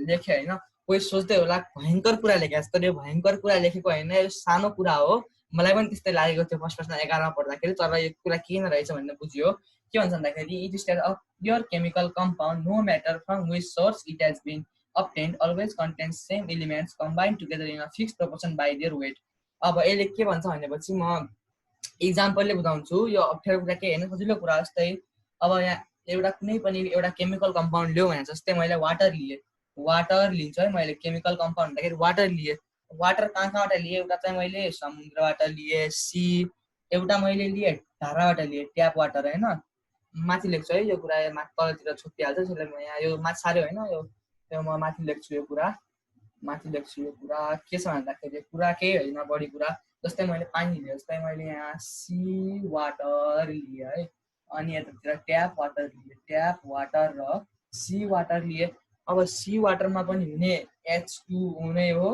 लेखेँ होइन, कोही सोच्दै होला भयङ्कर कुरा लेखेँ जस्तो। यो भयङ्कर कुरा लेखेको होइन, यो सानो कुरा हो। मलाई पनि त्यस्तै लागेको थियो फर्स्टमा 11मा पढ्दाखेरि, तर यो कुरा किन रहेछ भन्ने बुझ्यो। के भन्छ भन्दाखेरि it is a pure chemical compound, no matter from which source it has been obtained always contains same elements combined together in a fixed proportion by their weight. अब यसले के भन्छ भनेपछि म इक्जाम्पलले बुझाउँछु। यो अप्ठ्यारो कुरा के होइन, सजिलो कुरा। जस्तै अब यहाँ एउटा कुनै पनि एउटा केमिकल कम्पाउन्ड लियो भने, जस्तै मैले वाटर लिन्छु है। मैले केमिकल कम्पाउन्ड भन्दाखेरि वाटर लिएँ। वाटर कहाँबाट लिएँ? एउटा चाहिँ मैले समुद्रबाट लिएँ, सी, एउटा मैले लिएँ धाराबाट लिएँ, ट्याप वाटर होइन। माथि लेख्छु है, यो कुरा तलतिर छुट्टिहाल्छ। त्यसैले म यहाँ यो माथि साह्रै होइन, यो म माथि लेख्छु। यो कुरा के छ भन्दाखेरि कुरा केही होइन, बढी कुरा। जस्तै मैले पानी लिएँ, जस्तै मैले यहाँ सी वाटर लिएँ है। अनि यतातिर ट्याप वाटर र सी वाटर लिए। अब सी वाटरमा पनि हुने H2 हुने हो,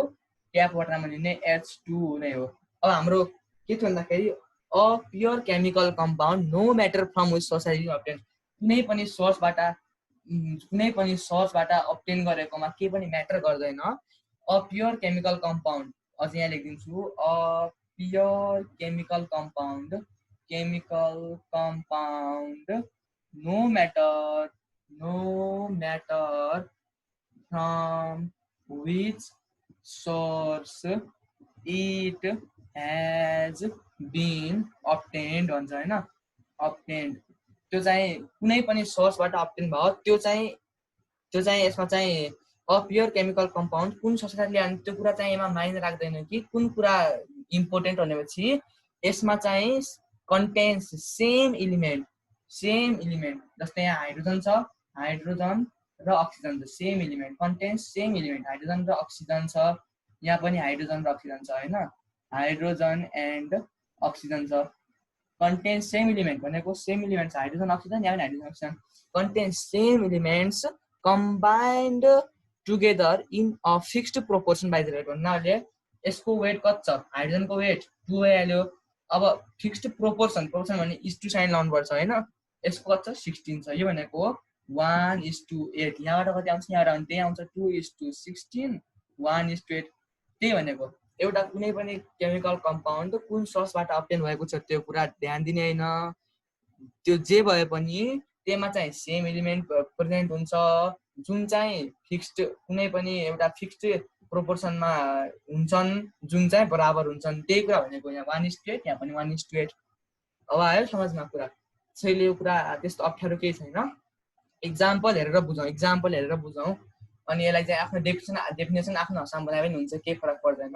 ट्याप वाटरमा हुने H2 हुने हो। अब हाम्रो के थियो भन्दाखेरि a pure chemical compound no matter from which source obtain, कुनै पनि सोर्सबाट अब्टेन गरेकोमा के पनि म्याटर गर्दैन। अ प्योर केमिकल कम्पाउन्ड, अझ यहाँ लेखिदिन्छु, a pure chemical compound no matter from which source it has been obtained भन्छ हैन, obtained, त्यो चाहिँ कुनै पनि सोर्सबाट अब्टेन भयो, त्यो चाहिँ यसमा चाहिँ अ प्योर केमिकल कम्पाउन्ड कुन सोर्सबाट ल्याउने त्यो कुरा चाहिँ यसमा माइने राख्दैन कि कुन कुरा इम्पोर्टेन्ट भनेपछि यसमा चाहिँ कन्टेन्स सेम इलिमेन्ट, जस्तै यहाँ हाइड्रोजन छ, हाइड्रोजन र अक्सिजन छ, same element, contains same element, hydrogen र अक्सिजन छ, यहाँ पनि हाइड्रोजन र अक्सिजन छ हैन, हाइड्रोजन एन्ड अक्सिजन छ, कन्टेन्स सेम इलिमेन्ट भनेको सेम इलिमेन्ट छ, हाइड्रोजन अक्सिजन, यहाँ पनि hydrogen oxygen, contains same elements combined together in a fixed proportion by the rate भन्नाले यसको वेट कति छ, हाइड्रोजनको वेट 2 भइहाल्यो। अब फिक्स्ड प्रोपोर्सन भने इज टु साइन लाउनुपर्छ हैन, यसको कति छ 16 छ, यो भनेको 1:8, यहाँबाट कति आउँछ, यहाँबाट अनि त्यही आउँछ 2:16, 1:8, त्यही भनेको एउटा कुनै पनि केमिकल कम्पाउन्ड कुन सोर्सबाट अब्टेन भएको छ त्यो कुरा ध्यान दिने हैन, त्यो जे भए पनि त्यसमा चाहिँ सेम इलिमेन्ट प्रेजेन्ट हुन्छ, जुन चाहिँ फिक्स्ड कुनै पनि एउटा फिक्स्ड प्रोपोर्सनमा हुन्छन्, जुन चाहिँ बराबर हुन्छन्, त्यही कुरा भनेको यहाँ 1:8, यहाँ पनि 1:8। अब आयो समझमा कुरा, त्यसैले यो कुरा त्यस्तो अप्ठ्यारो केही छैन, इक्जाम्पल हेरेर बुझौँ, अनि यसलाई चाहिँ आफ्नो डेफिनेसन आफ्नो भाषामा बनाए पनि हुन्छ, केही फरक पर्दैन,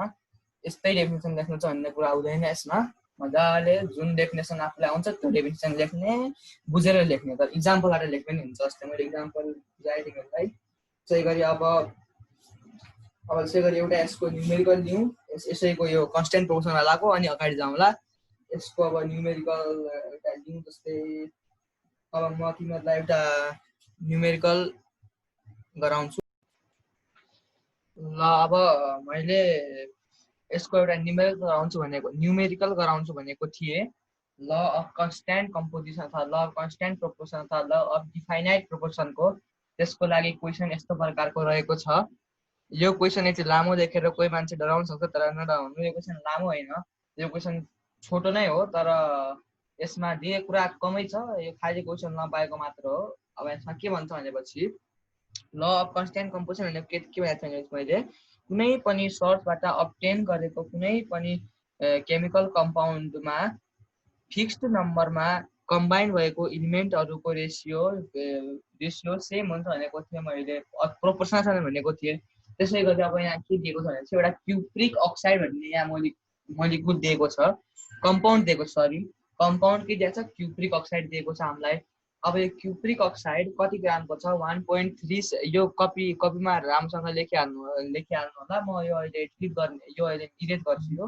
यस्तै डेफिनेसन लेख्नु छ भन्ने कुरा हुँदैन यसमा, मजाले जुन डेफिनेसन आफूलाई आउँछ त्यो डेफिनेसन लेख्ने, बुझेर लेख्ने, तर इक्जाम्पलबाट लेख्ने पनि हुन्छ। जस्तै मैले इक्जाम्पल बुझाइदिनुलाई त्यसै गरी अब त्यसै गरी एउटा यसको न्युमेरिकल लिउँ, यसैको यो कन्स्टेन्ट प्रोपोर्सनमा लागो, अनि अगाडि जाउँला। यसको अब न्युमेरिकल एउटा लिउँ, जस्तै अब म तिमीहरूलाई एउटा न्युमेरिकल गराउँछु ल। अब मैले यसको एउटा न्युमेरिकल गराउँछु भनेको थिएँ, ल अफ कन्स्ट्यान्ट कम्पोजिसन अथवा ल अफ कन्स्ट्यान्ट प्रोपोर्सन अथवा ल अफ डिफाइनाइट प्रोपोर्सनको। त्यसको लागि क्वेसन यस्तो प्रकारको रहेको छ, यो क्वेसन यति लामो देखेर कोही मान्छे डराउन सक्छ, तर नडराउनु, यो क्वेसन लामो होइन, यो क्वेसन छोटो नै हो, तर यसमा दिएको कुरा कमै छ, यो खाली क्वेसन नपाएको मात्र हो। अब यसमा के भन्छ भनेपछि ल अफ कन्स्ट्यान्ट कम्पोजिसन भनेको के भनेको छैन, मैले कुनै पनि सोर्सबाट अब्टेन गरेको कुनै पनि केमिकल कम्पाउन्डमा फिक्स्ड नम्बरमा कम्बाइन भएको इलिमेन्टहरूको रेसियो सेम हुन्छ भनेको थिएँ मैले, प्रोपोर्सनल छ भनेको थिएँ। त्यसै गरी अब यहाँ के दिएको छ भने चाहिँ एउटा क्युप्रिक अक्साइड भन्ने यहाँ मोलिक्युल दिएको छ, कम्पाउन्ड दिएको छ, कम्पाउन्ड के दिएको छ, क्युप्रिक अक्साइड दिएको छ हामीलाई। अब यो क्युप्रिक अक्साइड कति ग्रामको छ, 1.3, यो कपीमा राम्रोसँग लेखिहाल्नु होला, म यो अहिले डिलिट गर्छु,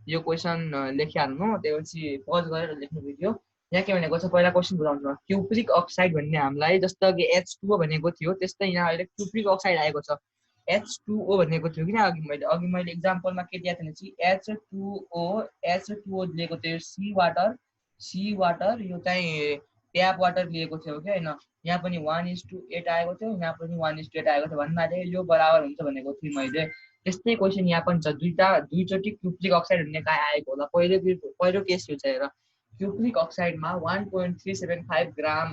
यो क्वेसन लेखिहाल्नु, त्यसपछि पज गरेर लेख्नु भिडियो। यहाँ के भनेको छ, पहिला क्वेसन बुझाउँछु, क्युप्रिक अक्साइड भन्ने हामीलाई जस्तो कि H2O भनेको थियो, त्यस्तै यहाँ अहिले क्युप्रिक अक्साइड आएको छ, H2O भनेको थियो किन अघि मैले इक्जाम्पलमा के दिएको थिएँ चाहिँ H2O दिएको थियो, सी वाटर, यो चाहिँ ट्याप वाटर लिएको थियो कि होइन, यहाँ पनि 1:8 आएको थियो, यहाँ पनि 1:8 आएको थियो भन्नाले यो बराबर हुन्छ भनेको थिएँ मैले। त्यस्तै क्वेसन यहाँ पनि छ, दुईचोटि क्युप्रिक अक्साइड भन्ने कहाँ आएको होला, पहिलो केस यो चाहिँ हेर, क्युप्रिक अक्साइडमा 1.375 ग्राम,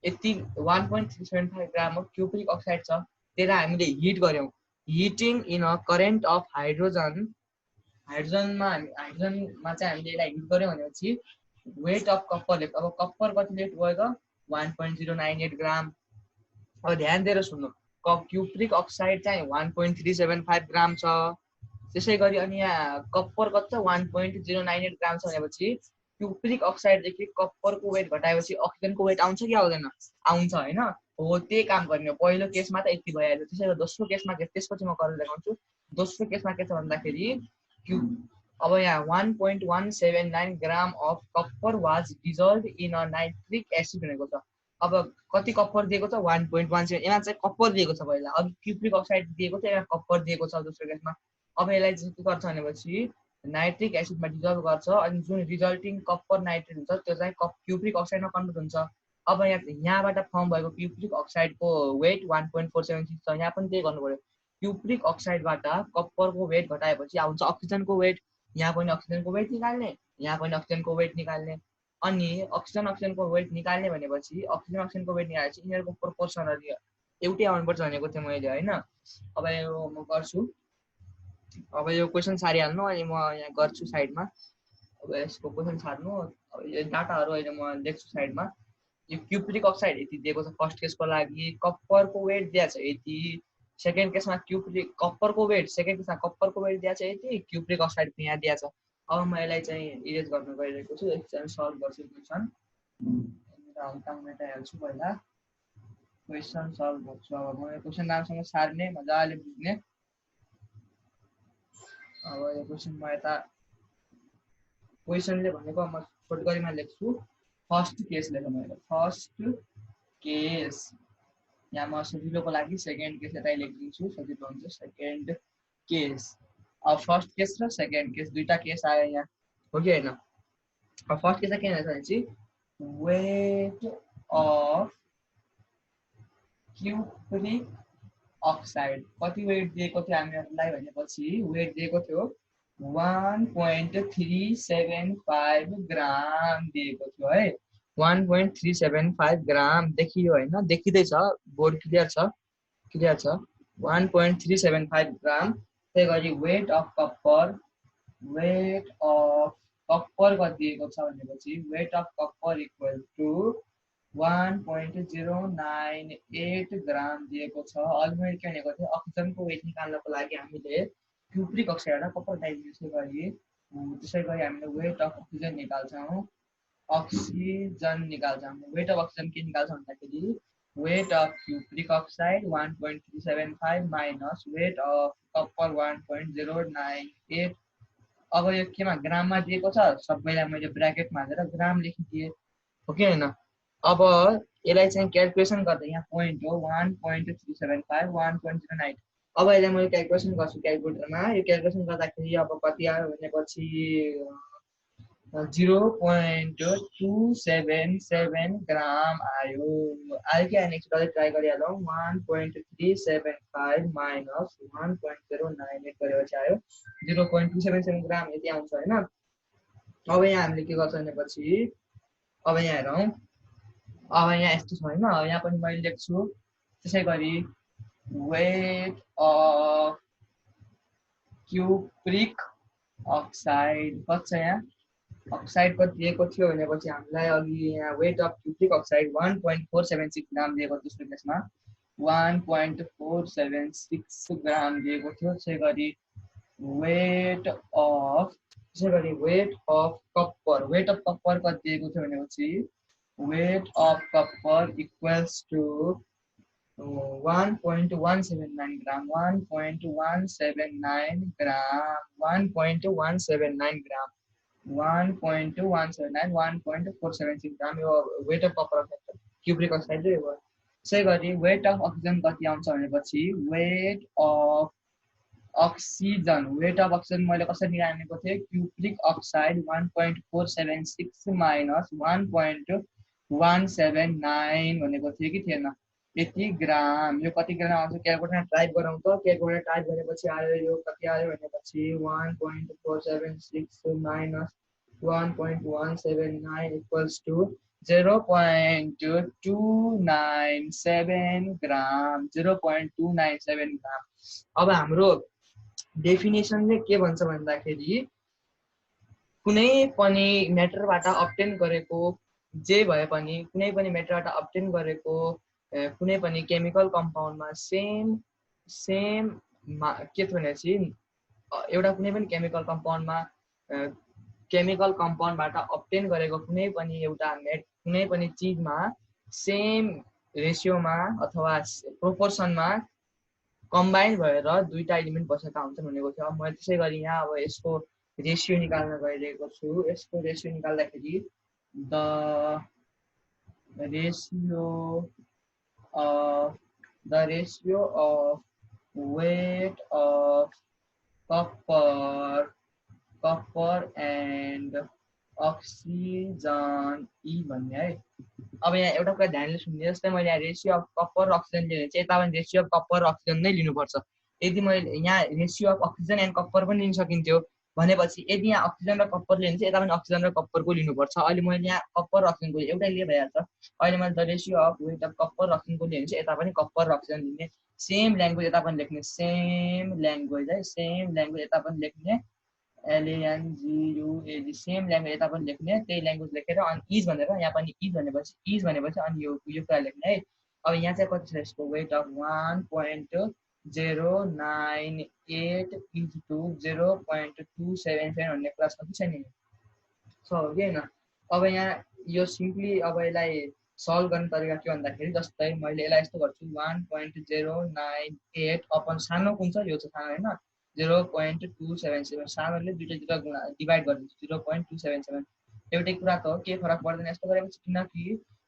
यति 1.375 ग्राम हो क्युप्रिक अक्साइड छ, त्यसलाई हामीले हिट गऱ्यौँ, heating in a current of हाइड्रोजनमा चाहिँ हामीले यसलाई हिट गऱ्यौँ भनेपछि वेट अफ कप्पर लेख, अब कप्पर कति लेट भयो त 1.098 ग्राम। अब ध्यान दिएर सुन्नु, क्युप्रिक अक्साइड चाहिँ 1.375 ग्राम छ, त्यसै गरी अनि यहाँ कप्पर कति छ 1.098 ग्राम छ भनेपछि क्युप्रिक अक्साइडदेखि कप्परको वेट घटाएपछि अक्सिजनको वेट आउँछ कि आउँदैन, आउँछ होइन, हो त्यही काम गर्ने हो। पहिलो केसमा त यति भइहाल्यो, त्यसैले दोस्रो केसमा त्यसपछि म गरेर देखाउँछु। दोस्रो केसमा के छ भन्दाखेरि अब यहाँ 1.179 ग्राम of copper was dissolve in a nitric acid भनेको छ। अब कति कपर दिएको छ 1.17, यहाँ चाहिँ कपर दिएको छ पहिला, अघि क्युप्रिक अक्साइड दिएको थियो, यहाँ कपर दिएको छ दोस्रो केसमा। अब यसलाई चाहिँ के गर्छ भनेपछि नाइट्रिक एसिडमा डिजल्भ गर्छ अनि जुन रिजल्टिङ कपर नाइट्रेट हुन्छ त्यो चाहिँ क्युप्रिक अक्साइडमा कन्भर्ट हुन्छ। अब यहाँबाट फर्म भएको क्युप्रिक अक्साइडको वेट 1.476 छ, यहाँ पनि त्यही गर्नु पर्यो। क्युप्रिक अक्साइडबाट कपरको वेट घटाएपछि आउँछ अक्सिजनको वेट, यहाँ पनि अक्सिजनको वेट निकाल्ने, यहाँ पनि अक्सिजनको वेट निकाल्ने, अनि अक्सिजनको वेट निकाल्ने भनेपछि अक्सिजनको वेट निकालेपछि यिनीहरूको प्रोपोर्सनली एउटै आउनुपर्छ भनेको थिएँ मैले होइन। अब यो म गर्छु, अब यो क्वेसन सारिहाल्नु अनि म यहाँ गर्छु साइडमा। अब यसको क्वेसन सार्नु, अब यो डाटाहरू अहिले म लेख्छु साइडमा। यो क्युप्रिक अक्साइड यति दिएको छ फर्स्ट केसको लागि, कपरको वेट दिएको छ यति, सेकेन्ड केसमा क्युप्रिक कपरको वेट, सेकेन्ड केसमा कपरको वेट दिएको छ यति, क्युप्रिक अक्साइडको यहाँ दिएको छ। अब म यसलाई चाहिँ इरेज गर्न गइरहेको छु, एकचोटि सल्भ गर्छु क्वेसन, हल्का मेटाइहाल्छु पहिला, क्वेसन सल्भ गर्छु। अब म यो क्वेसन राम्रोसँग सार्ने, मजाले बुझ्ने। अब यो क्वेसन म यता क्वेसनले भनेको म छोटकरीमा लेख्छु, फर्स्ट केस लेखेँ मैले, फर्स्ट केस, यहाँ म सजिलोको लागि सेकेन्ड केस यतै लेखिदिन्छु, सजिलो हुन्छ सेकेन्ड केस। अब फर्स्ट केस र सेकेन्ड केस दुईटा केस आयो यहाँ, हो कि होइन। अब फर्स्ट केस चाहिँ के भनेपछि वेट अफ क्युप्रिक अक्साइड कति वेट दिएको थियो हामीहरूलाई भनेपछि वेट दिएको थियो 1.375 ग्राम दिएको थियो है, 1.375 ग्राम देखियो होइन, देखिँदैछ, बोर्ड क्लियर छ, क्लियर छ, 1.375 ग्राम। त्यही गरी weight of copper, weight of copper कति दिएको छ भनेपछि weight of copper equal to 1.098 gram दिएको छ। अघि मैले के भनेको थिएँ अक्सिजनको वेट निकाल्नको लागि हामीले क्युप्रिक अक्साइडलाई कपर टाइप त्यसै गरी हामीले वेट अफ अक्सिजन निकाल्छौँ, अक्सिजन निकाल्छौँ। वेट अफ अक्सिजन के निकाल्छौँ भन्दाखेरि weight of cupric oxide 1.375 minus weight of copper 1.098। अब यो केमा ग्राममा दिएको छ, सबैलाई मैले ब्राकेटमा हालेर ग्राम लेखिदिएँ, हो कि होइन। अब यसलाई चाहिँ क्यालकुलेसन गर्दा यहाँ पोइन्ट हो 1.375 1.09। अब यसलाई मैले क्यालकुलेसन गर्छु क्यालकुलेटरमा, यो क्यालकुलेसन गर्दाखेरि अब कति आयो भनेपछि 0.277 ग्राम आयो, आयो कि आएन एकचोटि ट्राई गरिहालौँ। 1.375 माइनस 1.098 गरेपछि आयो 0.277 ग्राम यति आउँछ होइन। अब यहाँ हामीले के गर्छ भनेपछि अब यहाँ हेरौँ, अब यहाँ यस्तो छ होइन, यहाँ पनि मैले लेख्छु त्यसै गरी वेट अफ क्युप्रिक अक्साइड कति छ यहाँ, अक्साइड कति दिएको थियो भनेपछि हामीलाई अघि यहाँ वेट अफ क्युप्रिक अक्साइड 1.476 ग्राम दिएको थियो, दोस्रो केसमा 1.476 ग्राम दिएको थियो। त्यसै गरी weight of copper, weight of copper कति दिएको थियो भनेपछि weight of copper equals to 1.179 gram, 1.179 gram, 1.179 gram, 1.179 1.476 gram यो weight of copper cupric oxide हो। त्यसै गरी वेट अफ अक्सिजन कति आउँछ भनेपछि weight of oxygen, weight of oxygen मैले कसरी निकालेको थिएँ क्युप्रिक अक्साइड 1.476 माइनस 1.179 भनेको थियो कि थिएन, यति ग्राम। यो कति ग्राम आउँछ क्यालकुलेटर टाइप गरौँ त, क्यालकुलेटर टाइप गरेपछि आयो यो कति आयो भनेपछि 1.476 माइनस 1.179 इक्वल्स टु 0.297 ग्राम, 0.297 ग्राम। अब हाम्रो डेफिनेसनले के भन्छ भन्दाखेरि कुनै पनि म्याटरबाट अब्टेन गरेको जे भए पनि, कुनै पनि म्याटरबाट अब्टेन गरेको कुनै पनि केमिकल कम्पाउन्डमा सेम के थियो भनेपछि एउटा कुनै पनि केमिकल कम्पाउन्डबाट अब्टेन गरेको कुनै पनि एउटा कुनै पनि चिजमा सेम रेसियोमा अथवा प्रोपोर्सनमा कम्बाइन भएर दुईटा एलिमेन्ट बसेका हुन्छन् भनेको थियो। मैले त्यसै गरी यहाँ अब यसको रेसियो निकाल्न गइरहेको छु। यसको रेसियो निकाल्दाखेरि the ratio of weight of copper and oxygen E भन्ने है। अब यहाँ एउटा कुरा ध्यानले सुन्ने, जस्तै मैले यहाँ रेसियो अफ कपर अक्सिजन लिने चाहिँ यता पनि रेसियो अफ कपर अक्सिजन नै लिनुपर्छ। यदि मैले यहाँ ratio of oxygen and copper पनि लिन सकिन्थ्यो भनेपछि यदि यहाँ अक्सिजन र कपर लिने चाहिँ यता पनि अक्सिजन र कपरको लिनुपर्छ। अहिले मैले यहाँ कपर अक्सिजनको एउटै लिए भइहाल्छ। अहिले मैले the ratio of weight of copper अक्सिजनको लिने चाहिँ यता पनि कपर अक्सिजन लिने, सेम ल्याङ्ग्वेज यता पनि लेख्ने, सेम ल्याङ्ग्वेज है, सेम ल्याङ्ग्वेज यता पनि लेख्ने, LANGUAG सेम ल्याङ्ग्वेज यता पनि लेख्ने, त्यही ल्याङ्ग्वेज लेखेर अनि इज भनेर यहाँ पनि इज भनेपछि अनि यो कुरा लेख्ने है। अब यहाँ चाहिँ कति छ यसको वेट अफ 1.098 इज टु 0.277 भन्ने कुरा छ कि छैन, छ हो कि होइन। अब यहाँ यो सिम्पली अब यसलाई सल्भ गर्ने तरिका के भन्दाखेरि जस्तै मैले यसलाई यस्तो गर्छु 1.098 अपन सानो कुन छ यो चाहिँ सानो होइन 0.277 सानोले दुईटैतिर गुणा डिभाइड गरिदिन्छु 0.277 एउटै कुरा त हो, के फरक पर्दैन यस्तो गरेपछि, किनकि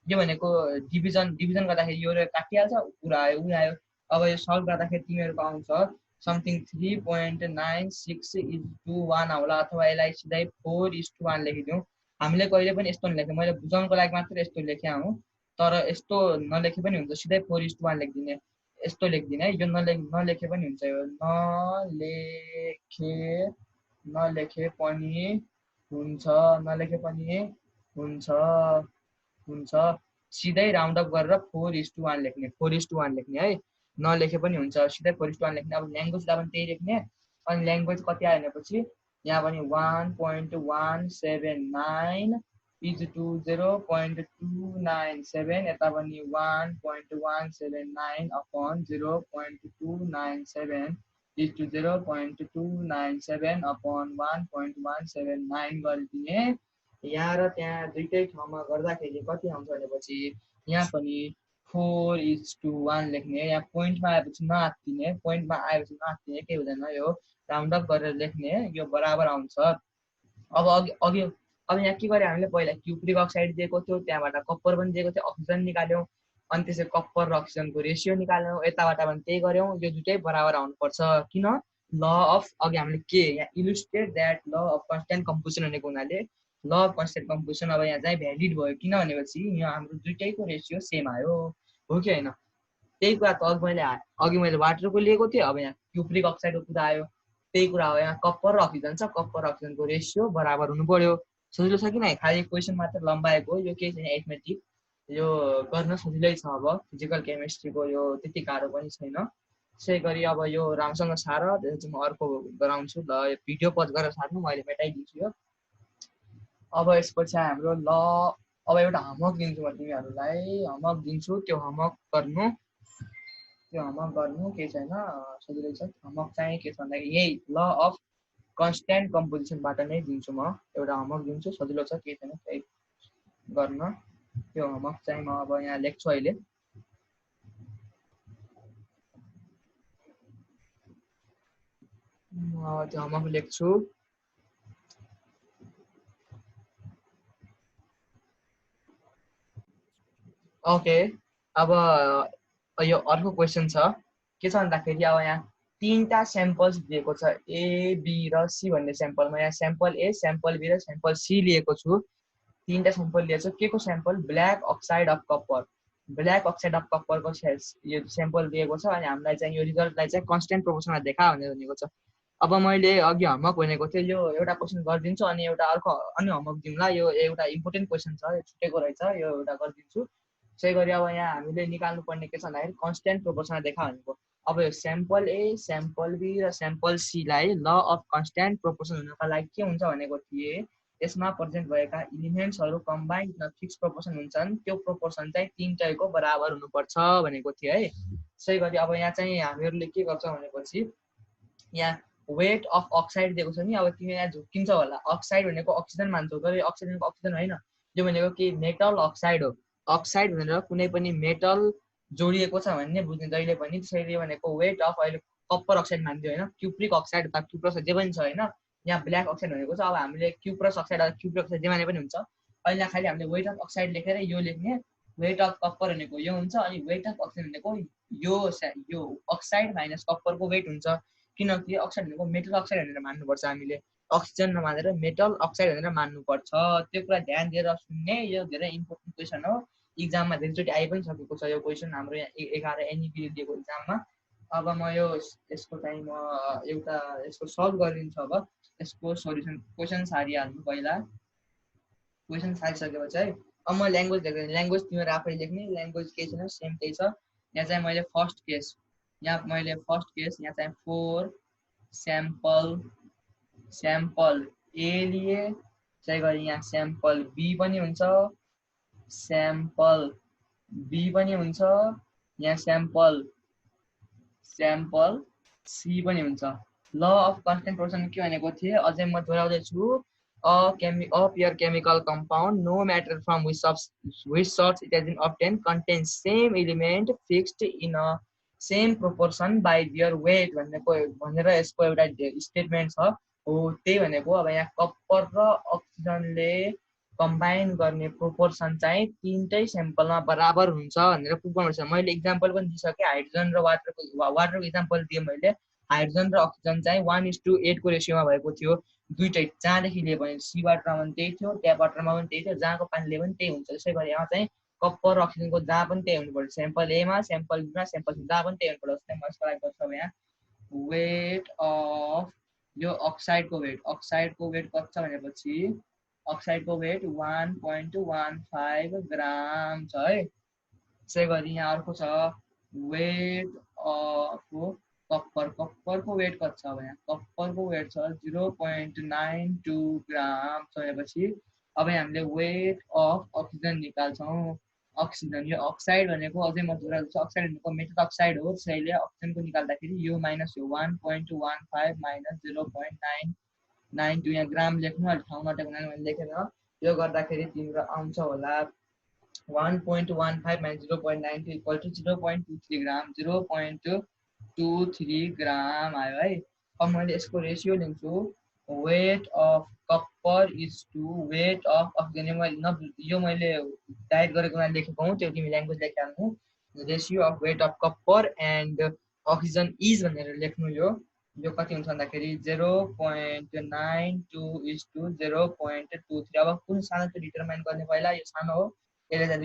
यो भनेको डिभिजन गर्दाखेरि यो काटिहाल्छ पुरा आयो उ आयो। अब यो सल्भ गर्दाखेरि तिमीहरूको आउँछ समथिङ 3.96:1 आउला, अथवा यसलाई सिधै 4:1 लेखिदिउँ। हामीले कहिले पनि यस्तो नलेख्ने, मैले बुझाउनको लागि मात्र यस्तो लेखे हुँ, तर यस्तो नलेखे पनि हुन्छ, सिधै 4:1 लेखिदिने, यस्तो लेख्दिनँ है। यो नलेखे पनि हुन्छ, यो नलेखे पनि हुन्छ सिधै राउन्ड अप गरेर 4:1 लेख्ने, 4:1 लेख्ने है। नलेखे पनि हुन्छ, सिधै 4:1 लेख्ने। अब ल्याङ्ग्वेजलाई पनि त्यही लेख्ने। अनि ल्याङ्ग्वेज कति आयो भनेपछि यहाँ पनि 1.179 इज टु 0.297, यता पनि 1.179 अपन 0.297 इज टु 0.297 अपन 1.179 गरिदिने। यहाँ र त्यहाँ दुईटै ठाउँमा गर्दाखेरि कति आउँछ भनेपछि यहाँ पनि 4:1 लेख्ने। यहाँ पोइन्टमा आएपछि नआत्तिने, केही हुँदैन, यो राउन्ड अप गरेर लेख्ने, यो बराबर आउँछ। अब यहाँ के गरे हामीले पहिला क्युप्रिक अक्साइड दिएको थियो, त्यहाँबाट कपर पनि दिएको थियो, अक्सिजन निकाल्यौँ, अनि त्यसै कपर र अक्सिजनको रेसियो निकाल्यौँ, यताबाट पनि त्यही गऱ्यौँ। यो दुइटै बराबर आउनुपर्छ, किन ल अफ अघि हामीले के यहाँ illustrate that law of constant composition भनेको हुनाले ल अफ कन्स्ट्यान्ट कम्पोजिसन अब यहाँ चाहिँ भ्यालिड भयो, किन भनेपछि यहाँ हाम्रो दुइटैको रेसियो सेम आयो, हो कि होइन। त्यही कुरा त अघि मैले वाटरको लिएको थिएँ, अब यहाँ क्युप्रिक अक्साइडको कुरा आयो, त्यही कुरा हो। यहाँ कपर र अक्सिजन छ, कपर अक्सिजनको रेसियो बराबर हुनु पर्यो। सजिलो छ कि नै, खालि क्वेसन मात्र लम्बाएको, यो केही छैन एथमेटिक, यो गर्न सजिलै छ। अब फिजिकल केमिस्ट्रीको यो त्यति गाह्रो पनि छैन। त्यसै गरी अब यो राम्रोसँग सार त्यसपछि म अर्को गराउँछु, ल यो भिडियो पज गरेर सार्नु, मैले मेटाइदिन्छु यो। अब यसपछि हाम्रो ल अब एउटा होमवर्क दिन्छु म तिमीहरूलाई, होमवर्क दिन्छु, त्यो होमवर्क गर्नु केही छैन, सजिलै छ। होमवर्क चाहिँ के छ भन्दाखेरि यही ल अफ कन्स्ट्यान्ट कम्पोजिसनबाट नै दिन्छु, म एउटा होमवर्क दिन्छु, सजिलो छ, केही छैन, त्यही गर्न। त्यो होमवर्क चाहिँ म अब यहाँ लेख्छु अहिले। त्यो होमवर्क लेख्छु। ओके, अब यो अर्को क्वेसन छ, के छ भन्दाखेरि अब यहाँ तीनटा स्याम्पल्स दिएको छ, ए बी र सी भन्ने स्याम्पल। म यहाँ स्याम्पल ए, स्याम्पल बी र स्याम्पल सी लिएको छु। तीनटा स्याम्पल लिएको छु। के को sample? Black oxide of copper. Black oxide of कपरको यो स्याम्पल दिएको छ, अनि हामीलाई चाहिँ यो रिजल्टलाई चाहिँ कन्स्ट्यान्ट प्रोपोर्सनमा देखा भनेर भनेको छ। अब मैले अघि होमवर्क भनेको थिएँ, यो एउटा क्वेसन गरिदिन्छु, अनि एउटा अर्को अन्य होमवर्क दिउँला। यो एउटा इम्पोर्टेन्ट क्वेसन छ, यो छुटेको रहेछ, यो एउटा गरिदिन्छु। त्यसै गरी अब यहाँ हामीले निकाल्नु पर्ने के छ भन्दाखेरि कन्स्ट्यान्ट प्रोपोर्सनमा देखा भनेको। अब यो स्याम्पल ए, स्याम्पल बी र sample सीलाई law of constant proportion हुनका लागि के हुन्छ भनेको थिएँ, यसमा प्रेजेन्ट भएका इलिमेन्ट्सहरू कम्बाइन्ड फिक्स प्रोपोर्सन हुन्छन्, त्यो प्रोपोर्सन चाहिँ तीनटैको बराबर हुनुपर्छ भनेको थिएँ है। त्यसै गरी अब यहाँ चाहिँ हामीहरूले के गर्छ भनेपछि यहाँ वेट अफ अक्साइड दिएको छ नि, अब तिमी यहाँ झुक्किन्छ होला, अक्साइड भनेको अक्सिजन मान्छौ, तर यो अक्सिजनको अक्सिजन होइन, यो भनेको के मेटल अक्साइड हो। अक्साइड भनेर कुनै पनि मेटल जोडिएको छ भन्ने बुझ्ने जहिले पनि। त्यसैले भनेको वेट अफ, अहिले कपर अक्साइड मान्थ्यो होइन, क्युप्रिक अक्साइड अथवा क्युप्रस जे पनि छ होइन, यहाँ ब्ल्याक अक्साइड भनेको छ। अब हामीले क्युप्रस अक्साइड क्युप्रस अक्साइड जेमा पनि हुन्छ। अहिले खालि हामीले वेट अफ अक्साइड लेखेर यो लेख्ने, वेट अफ कप्पर भनेको यो हुन्छ, अनि वेट अफ अक्साइड भनेको यो अक्साइड माइनस कप्परको वेट हुन्छ। किनकि अक्साइड भनेको मेटल अक्साइड भनेर मान्नुपर्छ, हामीले अक्सिजन नमानेर मेटल अक्साइड भनेर मान्नुपर्छ। त्यो कुरा ध्यान दिएर सुन्ने, यो धेरै इम्पोर्टेन्ट क्वेसन हो। इक्जाममा धेरैचोटि आइ पनि सकेको छ यो क्वेसन हाम्रो यहाँ 11 एनइपी दिएको इक्जाममा। अब म यसको चाहिँ म एउटा यसको सल्भ गरिदिन्छु। अब यसको सोल्युसन क्वेसन सारिहाल्नु पहिला। क्वेसन सारिसकेपछि चाहिँ अब म ल्याङ्ग्वेज लेख्दैन, ल्याङ्ग्वेज तिमीहरू आफै लेख्ने, ल्याङ्ग्वेज केही छैन, सेम त्यही छ। यहाँ चाहिँ मैले फर्स्ट केस यहाँ चाहिँ 4 स्याम्पल ए लिए, त्यसै गरी यहाँ स्याम्पल बी पनि हुन्छ, स्याम्पल बी पनि हुन्छ, यहाँ स्याम्पल सी पनि हुन्छ। ल अफ कन्स्टेन्ट प्रोपोर्सन के भनेको थिए, अझै म दोहोऱ्याउँदैछु। A pure chemical compound, no matter from which source it has been obtained, contains same element fixed in a same proportion by their weight भनेर यसको एउटा स्टेटमेन्ट छ हो। त्यही भनेको अब यहाँ कप्पर र अक्सिजनले कम्बाइन गर्ने प्रोपोर्सन चाहिँ तीनटै स्याम्पलमा बराबर हुन्छ भनेर प्रुभ गर्नुपर्छ। मैले इक्जाम्पल पनि दिइसकेँ, हाइड्रोजन र वाटरको इक्जाम्पल दिएँ मैले। हाइड्रोजन र अक्सिजन चाहिँ 1:8 को रेसियोमा भएको थियो, दुईटै जहाँदेखि लिए पनि। सी वाटरमा पनि त्यही थियो, ट्याप वाटरमा पनि त्यही थियो, जहाँको पानीले पनि त्यही हुन्छ। त्यसै गरी यहाँ चाहिँ कप्पर र अक्सिजनको जहाँ पनि त्यही हुनुपर्छ, स्याम्पल एमा, स्याम्पल बीमा, स्याम्पल सी जहाँ पनि त्यही हुनुपर्छ। जस्तै म यसको लागि गर्छु यहाँ वेट अफ यो अक्साइडको वेट कति छ भनेपछि अक्साइडको वेट 1.15 ग्राम छ है। त्यसै गरी यहाँ अर्को छ वेट अफ कप्परको वेट कति छ भने कप्परको वेट छ 0.92 ग्राम छ भनेपछि अब हामीले वेट अफ अक्सिजन निकाल्छौँ। अक्सिजन यो अक्साइड भनेको अझै म दोहोऱ्याउँछु, अक्साइड भनेको मेटल अक्साइड हो, त्यसैले अक्सिजनको निकाल्दाखेरि यो माइनस यो 1.15 माइनस 0.992 यहाँ ग्राम लेख्नु, अलिक ठाउँ नटेको मैले लेखेर यो गर्दाखेरि तिम्रो आउँछ होला 1.15 minus 0.92 equal to 0.23 ग्राम, 0.23 ग्राम आयो है। अब मैले यसको रेसियो लिन्छु, weight of copper is to weight of oxygen. यो मैले डाइट गरेको लेखेको हुँ, त्यो तिमी ल्याङ्ग्वेज लेखिहाल्नु। Ratio of weight of copper and oxygen is भनेर लेख्नु। यो कति हुन्छ भन्दाखेरि 0.92 इज टु 0.23। अब कुन सानो त्यो डिटरमाइन गर्ने पहिला, यो सानो हो, यसले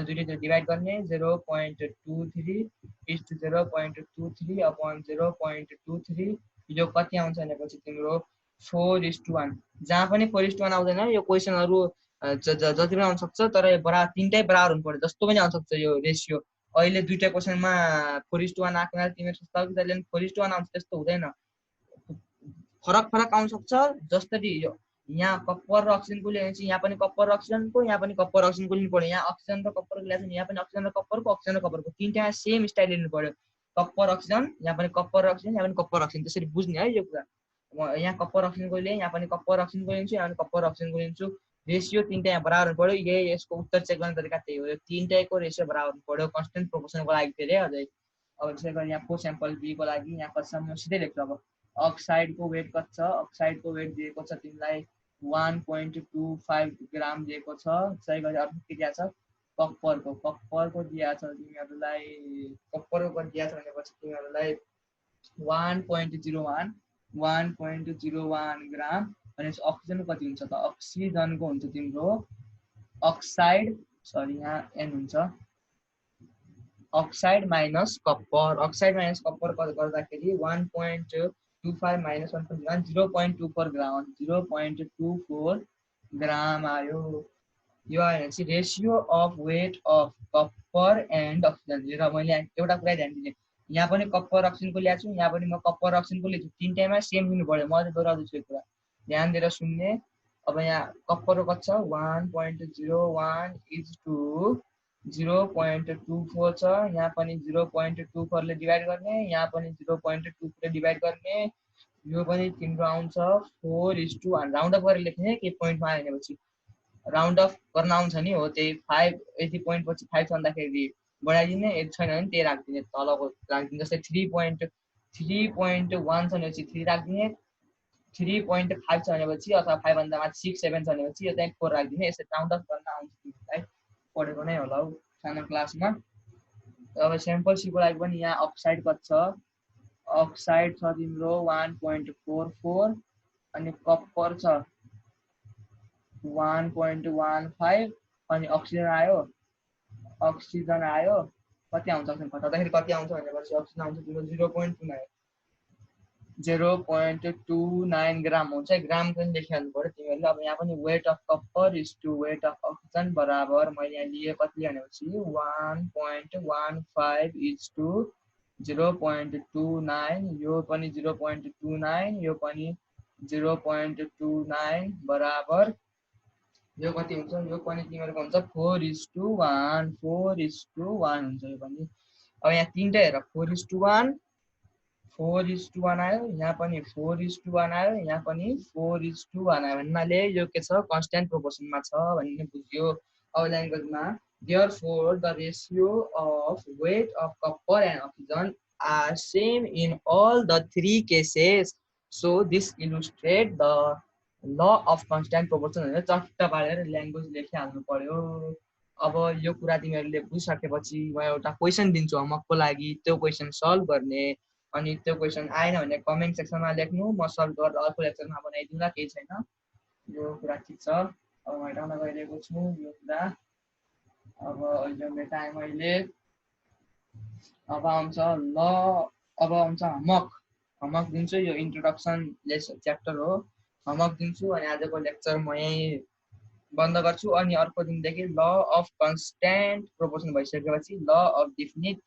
दुईटै डिभाइड गर्ने 0.23 इज टु 0.23 अपॉन 0.23। यो कति आउँछ भनेपछि तिम्रो 4:1। जहाँ पनि 4:1 आउँदैन, यो क्वेसनहरू जति पनि आउन सक्छ, तर तीनटै बराबर हुनु पर्यो, जस्तो पनि आउन सक्छ यो रेसियो। अहिले दुईटा क्वेसनमा 4:1 आएको तिमीहरू सोच्छौ कि त्यसले 4:1 आउँछ, त्यस्तो हुँदैन, फरक आउन सक्छ। जसरी यहाँ कप्पर र अक्सिजनको लियो भने चाहिँ यहाँ पनि कप्पर र अक्सिजनको, यहाँ पनि कप्पर र अक्सिजनको लिनु पर्यो। यहाँ अक्सिजन र कप्परको ल्याएको छ, यहाँ पनि अक्सिजन र कप्परको तीनटा सेम स्टाइल लिनु पर्यो। कप्पर अक्सिजन, यहाँ पनि कप्पर अक्सिजन, यहाँ पनि कप्पर अक्सिजन, त्यसरी बुझ्ने है यो कुरा। म यहाँ कप्पर अक्सिजनको लिएँ, यहाँ पनि कप्पर अक्सिजनको लिन्छु, यहाँ पनि कप्पर अक्सिजनको लिन्छु। रेसियो तीनटा यहाँ बराबर हुनु पर्यो। यही यसको उत्तर चेक गर्ने तरिका त्यही हो, यो तीनटैको रेसियो बराबर हुनु पर्यो कन्स्टेन्ट प्रोपोर्सनको लागि फेरि अझै। अब त्यसै गरी यहाँ 4 स्याम्पल बी को लागि यहाँ कति छ म सिधै लेख्छु। अब अक्साइडको वेट कति छ, अक्साइडको वेट दिएको छ तिमीलाई 1.25 ग्राम दिएको छ। त्यसै गरी अर्को के दिएको छ, कप्परको दिएको छ तिमीहरूलाई, कप्परको दिएको छ भनेपछि तिमीहरूलाई 1.01 ग्राम। भनेपछि अक्सिजनको कति हुन्छ त, अक्सिजनको हुन्छ तिम्रो अक्साइड, सरी यहाँ एन हुन्छ, अक्साइड माइनस कप्पर गर्दाखेरि 1.25 माइनस 1.1 0.24 ग्राम, 0.24 ग्राम आयो। यो आयो भने चाहिँ ratio of weight of copper and oxygen. र मैले एउटा कुरा ध्यान दिने, यहाँ पनि कप्पर अक्सिजनको ल्याएको छु, यहाँ पनि म कप्पर अक्सिजनको लिन्छु, तीनटैमा सेम लिनु पर्यो। म अझै दोहोऱ्याउँदैछु यो कुरा, ध्यान दिएर सुन्ने। अब यहाँ कप्परको कति छ 1.01 इज टु 0.24 छ, यहाँ पनि 0.24 ले डिभाइड गर्ने, यहाँ पनि 0.24 ले डिभाइड गर्ने। यो पनि तिम्रो आउँछ 4:1। राउन्ड अफ गरेर लेख्ने के पोइन्टमा आयो भनेपछि राउन्ड अफ गर्न आउँछ नि हो, त्यही 5 यति पोइन्ट पछि 5 छ भन्दाखेरि बढाइदिने, यति छैन भने त्यही राखिदिने, तलको राखिदिने। जस्तै 3.1 छ भनेपछि 3 राखिदिने, 3.5 छ भनेपछि अथवा 5 भन्दा माथि 6 7 छ भनेपछि यो चाहिँ 4 राख्दिने यसरी राउन्ड अफ गर्न आउँछ तिमीलाई पढेको नै होला हौ सानो क्लासमा अब स्याम्पल सी को लागि पनि यहाँ अफसाइड कति छ अफसाइड छ तिम्रो 1.44 अनि कपर छ 1.15 अनि अक्सिजन आयो कति आउँछ घटाउँदाखेरि कति आउँछ भनेपछि अक्सिजन आउँछ तिम्रो 0.29 ग्राम हुन्छ ग्राम पनि लेखिहाल्नु पर्यो तिमीहरूले अब यहाँ पनि weight of copper is to weight of oxygen बराबर मैले यहाँ लिए कति भनेपछि 1.15 इज टु 0.29 यो पनि 0.29 यो पनि 0.29 बराबर यो कति हुन्छ यो पनि तिमीहरूको हुन्छ 4:1 4:1 हुन्छ यो पनि अब यहाँ तीनटा हेर 4:1 4:1 आयो यहाँ पनि 4:1 आयो यहाँ पनि 4:1 आयो भन्नाले यो के छ कन्स्ट्यान्ट प्रोपोर्सनमा छ भन्ने बुझ्यो अब ल्याङ्ग्वेजमा therefore the ratio of weight of copper and oxygen are same in all the three cases so this illustrates the law of constant proportion भनेर चट्ट पारेर ल्याङ्ग्वेज लेखिहाल्नु पर्यो अब यो कुरा तिमीहरूले बुझिसकेपछि म एउटा क्वेसन दिन्छु होमवर्कको लागि त्यो क्वेसन सल्भ गर्ने अनि त्यो क्वेसन आएन भने कमेन्ट सेक्सनमा लेख्नु म सल्भ गरेर अर्को लेक्चरमा बनाइदिउँला केही छैन यो कुरा ठिक छ अब म हटाउन गइरहेको छु यो कुरा अब अहिले मेटाएँ मैले अब आउँछ ल अब आउँछ होमवर्क दिन्छु यो इन्ट्रोडक्सन च्याप्टर हो होमवर्क दिन्छु अनि आजको लेक्चर म यहीँ बन्द गर्छु अनि अर्को दिनदेखि ल अफ कन्स्ट्यान्ट प्रोपोर्सन भइसकेपछि ल अफ डिफिनिट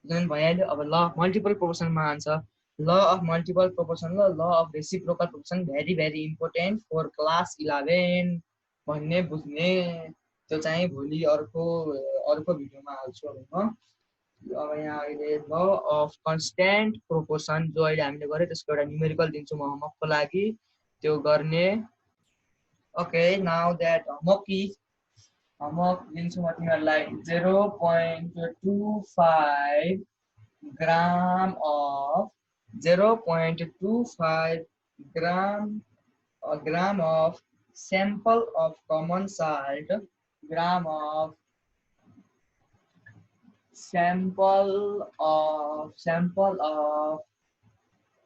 जुन भइहाल्यो अब ल अफ मल्टिपल प्रोपोर्सनमा आउँछ ल अफ मल्टिपल प्रोपोर्सन र law of reciprocal proportion very very important for class 11 भन्ने बुझ्ने त्यो चाहिँ भोलि अर्को भिडियोमा हाल्छु अब यहाँ अहिले ल अफ कन्स्ट्यान्ट प्रोपोर्सन जो अहिले हामीले गऱ्यो त्यसको एउटा न्युमेरिकल दिन्छु म होमवर्कको लागि त्यो गर्ने ओके नाउ द्याट होमवर्क दिन्छु म तिमीहरूलाई 0.25 gram of 0.25 gram of sample of common salt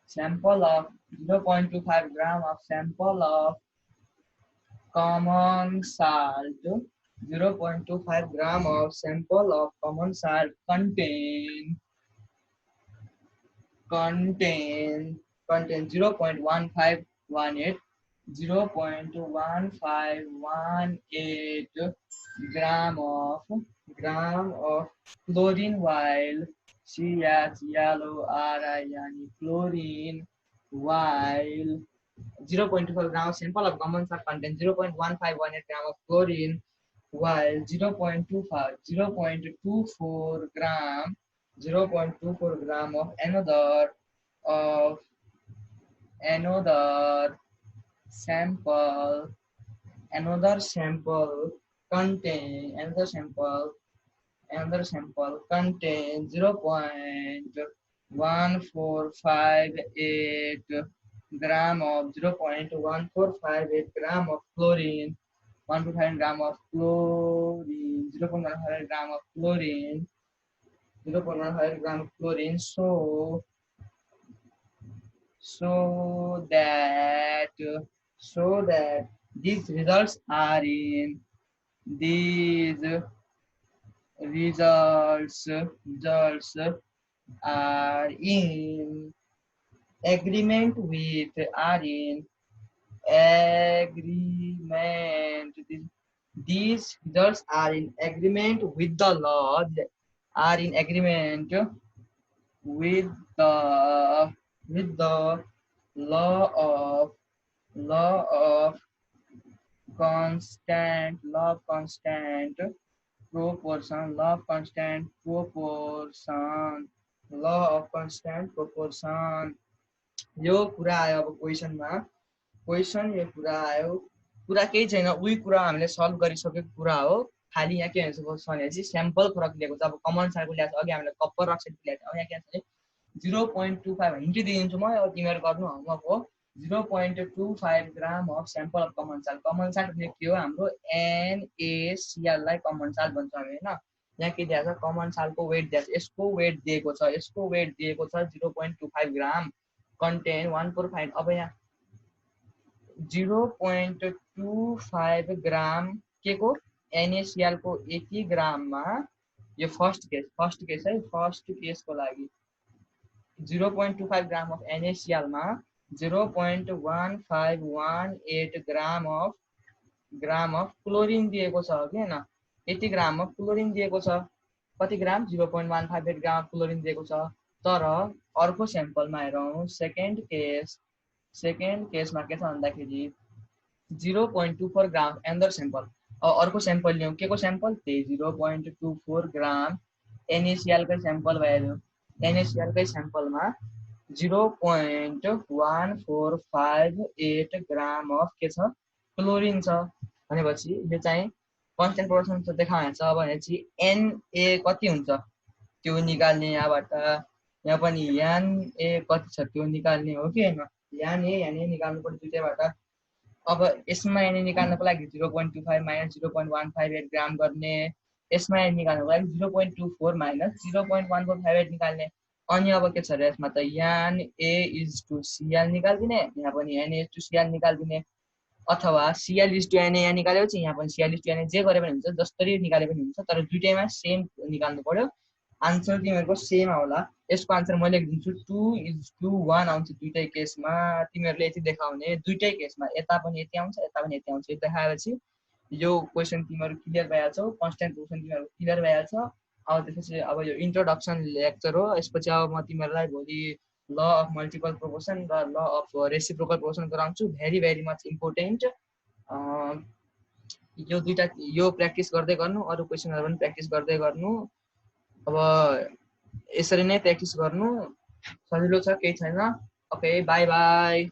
sample of 0.25 gram of sample of common salt 0.25 gram of sample of common salt contain 0.1518 gram of chlorine while yani chlorine while 0.25 gram of sample of common salt contains 0.1518 gram of chlorine while 0.24 gram of another sample contains 0.1458 gram of 0.1458 gram of chlorine 1.5 gram of chlorine 0.15 gram of chlorine 0.15 gram of chlorine so that these results are in agreement with these results are in agreement with the law with the law of constant proportion यो कुरा आयो अब question यो कुरा आयो कुरा केही छैन उही कुरा हामीले सल्भ गरिसकेको कुरा हो खाली यहाँ के भन्छ भनेपछि स्याम्पल फरक लिएको छ अब कमन साइडको ल्याएको छ अघि हामीले कपर अक्साइड ल्याएको अब यहाँ के छ 0.25 हिन्ट दिन्छु म अब तिमीहरु गर्नु होमवर्क हो 0.25 gram of sample of common salt. Common salt भनेको के हो हाम्रो NaCl लाई कमन साल्ट भन्छौँ हामी होइन। यहाँ के दिएको छ कमन साल्टको वेट दिएको छ, यसको वेट दिएको छ, यसको वेट दिएको छ 0.25 ग्राम कन्टेन 145। अब यहाँ 0.25 ग्राम के को NaCl को 80 ग्राममा यो फर्स्ट केस है, फर्स्ट केसको लागि 0.25 ग्राम अफ NaCl मा 0.1518 ग्राम अफ क्लोरिन दिएको छ कि हैन। 80 ग्राम अफ क्लोरिन दिएको छ, कति ग्राम 0.158 ग्राम अफ क्लोरिन दिएको छ। तर अर्को स्याम्पलमा हेरौँ, सेकेन्ड केसमा के छ भन्दाखेरि 0.24 ग्राम एन्डर स्याम्पल। अर्को स्याम्पल लियौँ, के को स्याम्पल त्यही 0.24 ग्राम NaCl कै स्याम्पल भयो। NaCl कै स्याम्पलमा 0.1458 ग्राम अफ के छ क्लोरिन छ भनेपछि यो चाहिँ कन्स्टेन्ट प्रोपोर्सन छ देखाएको छ। भनेपछि Na कति हुन्छ त्यो निकाल्ने, यहाँबाट यहाँ पनि Na कति छ त्यो निकाल्ने हो कि हैन। Na निकाल्नु पर्छ दुईटैबाट। अब यसमा Na निकाल्नको लागि 0.25 माइनस 0.158 ग्राम गर्ने, यसमा Na निकाल्नको लागि 0.24 माइनस 0.1458 निकाल्ने। अनि अब के छ र यसमा त Na/Cl निकाल्दिने, यहाँ पनि Na/Cl निकाल्दिने, अथवा Cl/Na यहाँ निकालेपछि यहाँ पनि Cl/Na जे गरे पनि हुन्छ, जसरी निकाले पनि हुन्छ, तर दुईटैमा सेम निकाल्नु पर्यो। आन्सर तिमीहरूको सेम आउला। यसको आन्सर म लेखिदिन्छु 2:1 आउँछ दुईटै केसमा। तिमीहरूले यति देखाउने, दुईटै केसमा यता पनि यति आउँछ, यता पनि यति आउँछ। देखाएपछि यो क्वेसन तिमीहरू क्लियर भइहाल्छ, कन्स्टेन्ट क्वेसन तिमीहरू क्लियर भइहाल्छ। अब त्यसपछि अब यो इन्ट्रोडक्सन लेक्चर हो। यसपछि अब म तिमीहरूलाई भोलि ल अफ मल्टिपल प्रोपोर्सन र ल अफ रेसिप्रोकल प्रोपोर्सन गराउँछु। Very much important. यो दुईटा यो प्र्याक्टिस गर्दै गर्नु, अरू क्वेसनहरू पनि प्र्याक्टिस गर्दै गर्नु। अब यसरी नै प्र्याक्टिस गर्नु, सजिलो छ, केही छैन। Okay, by by.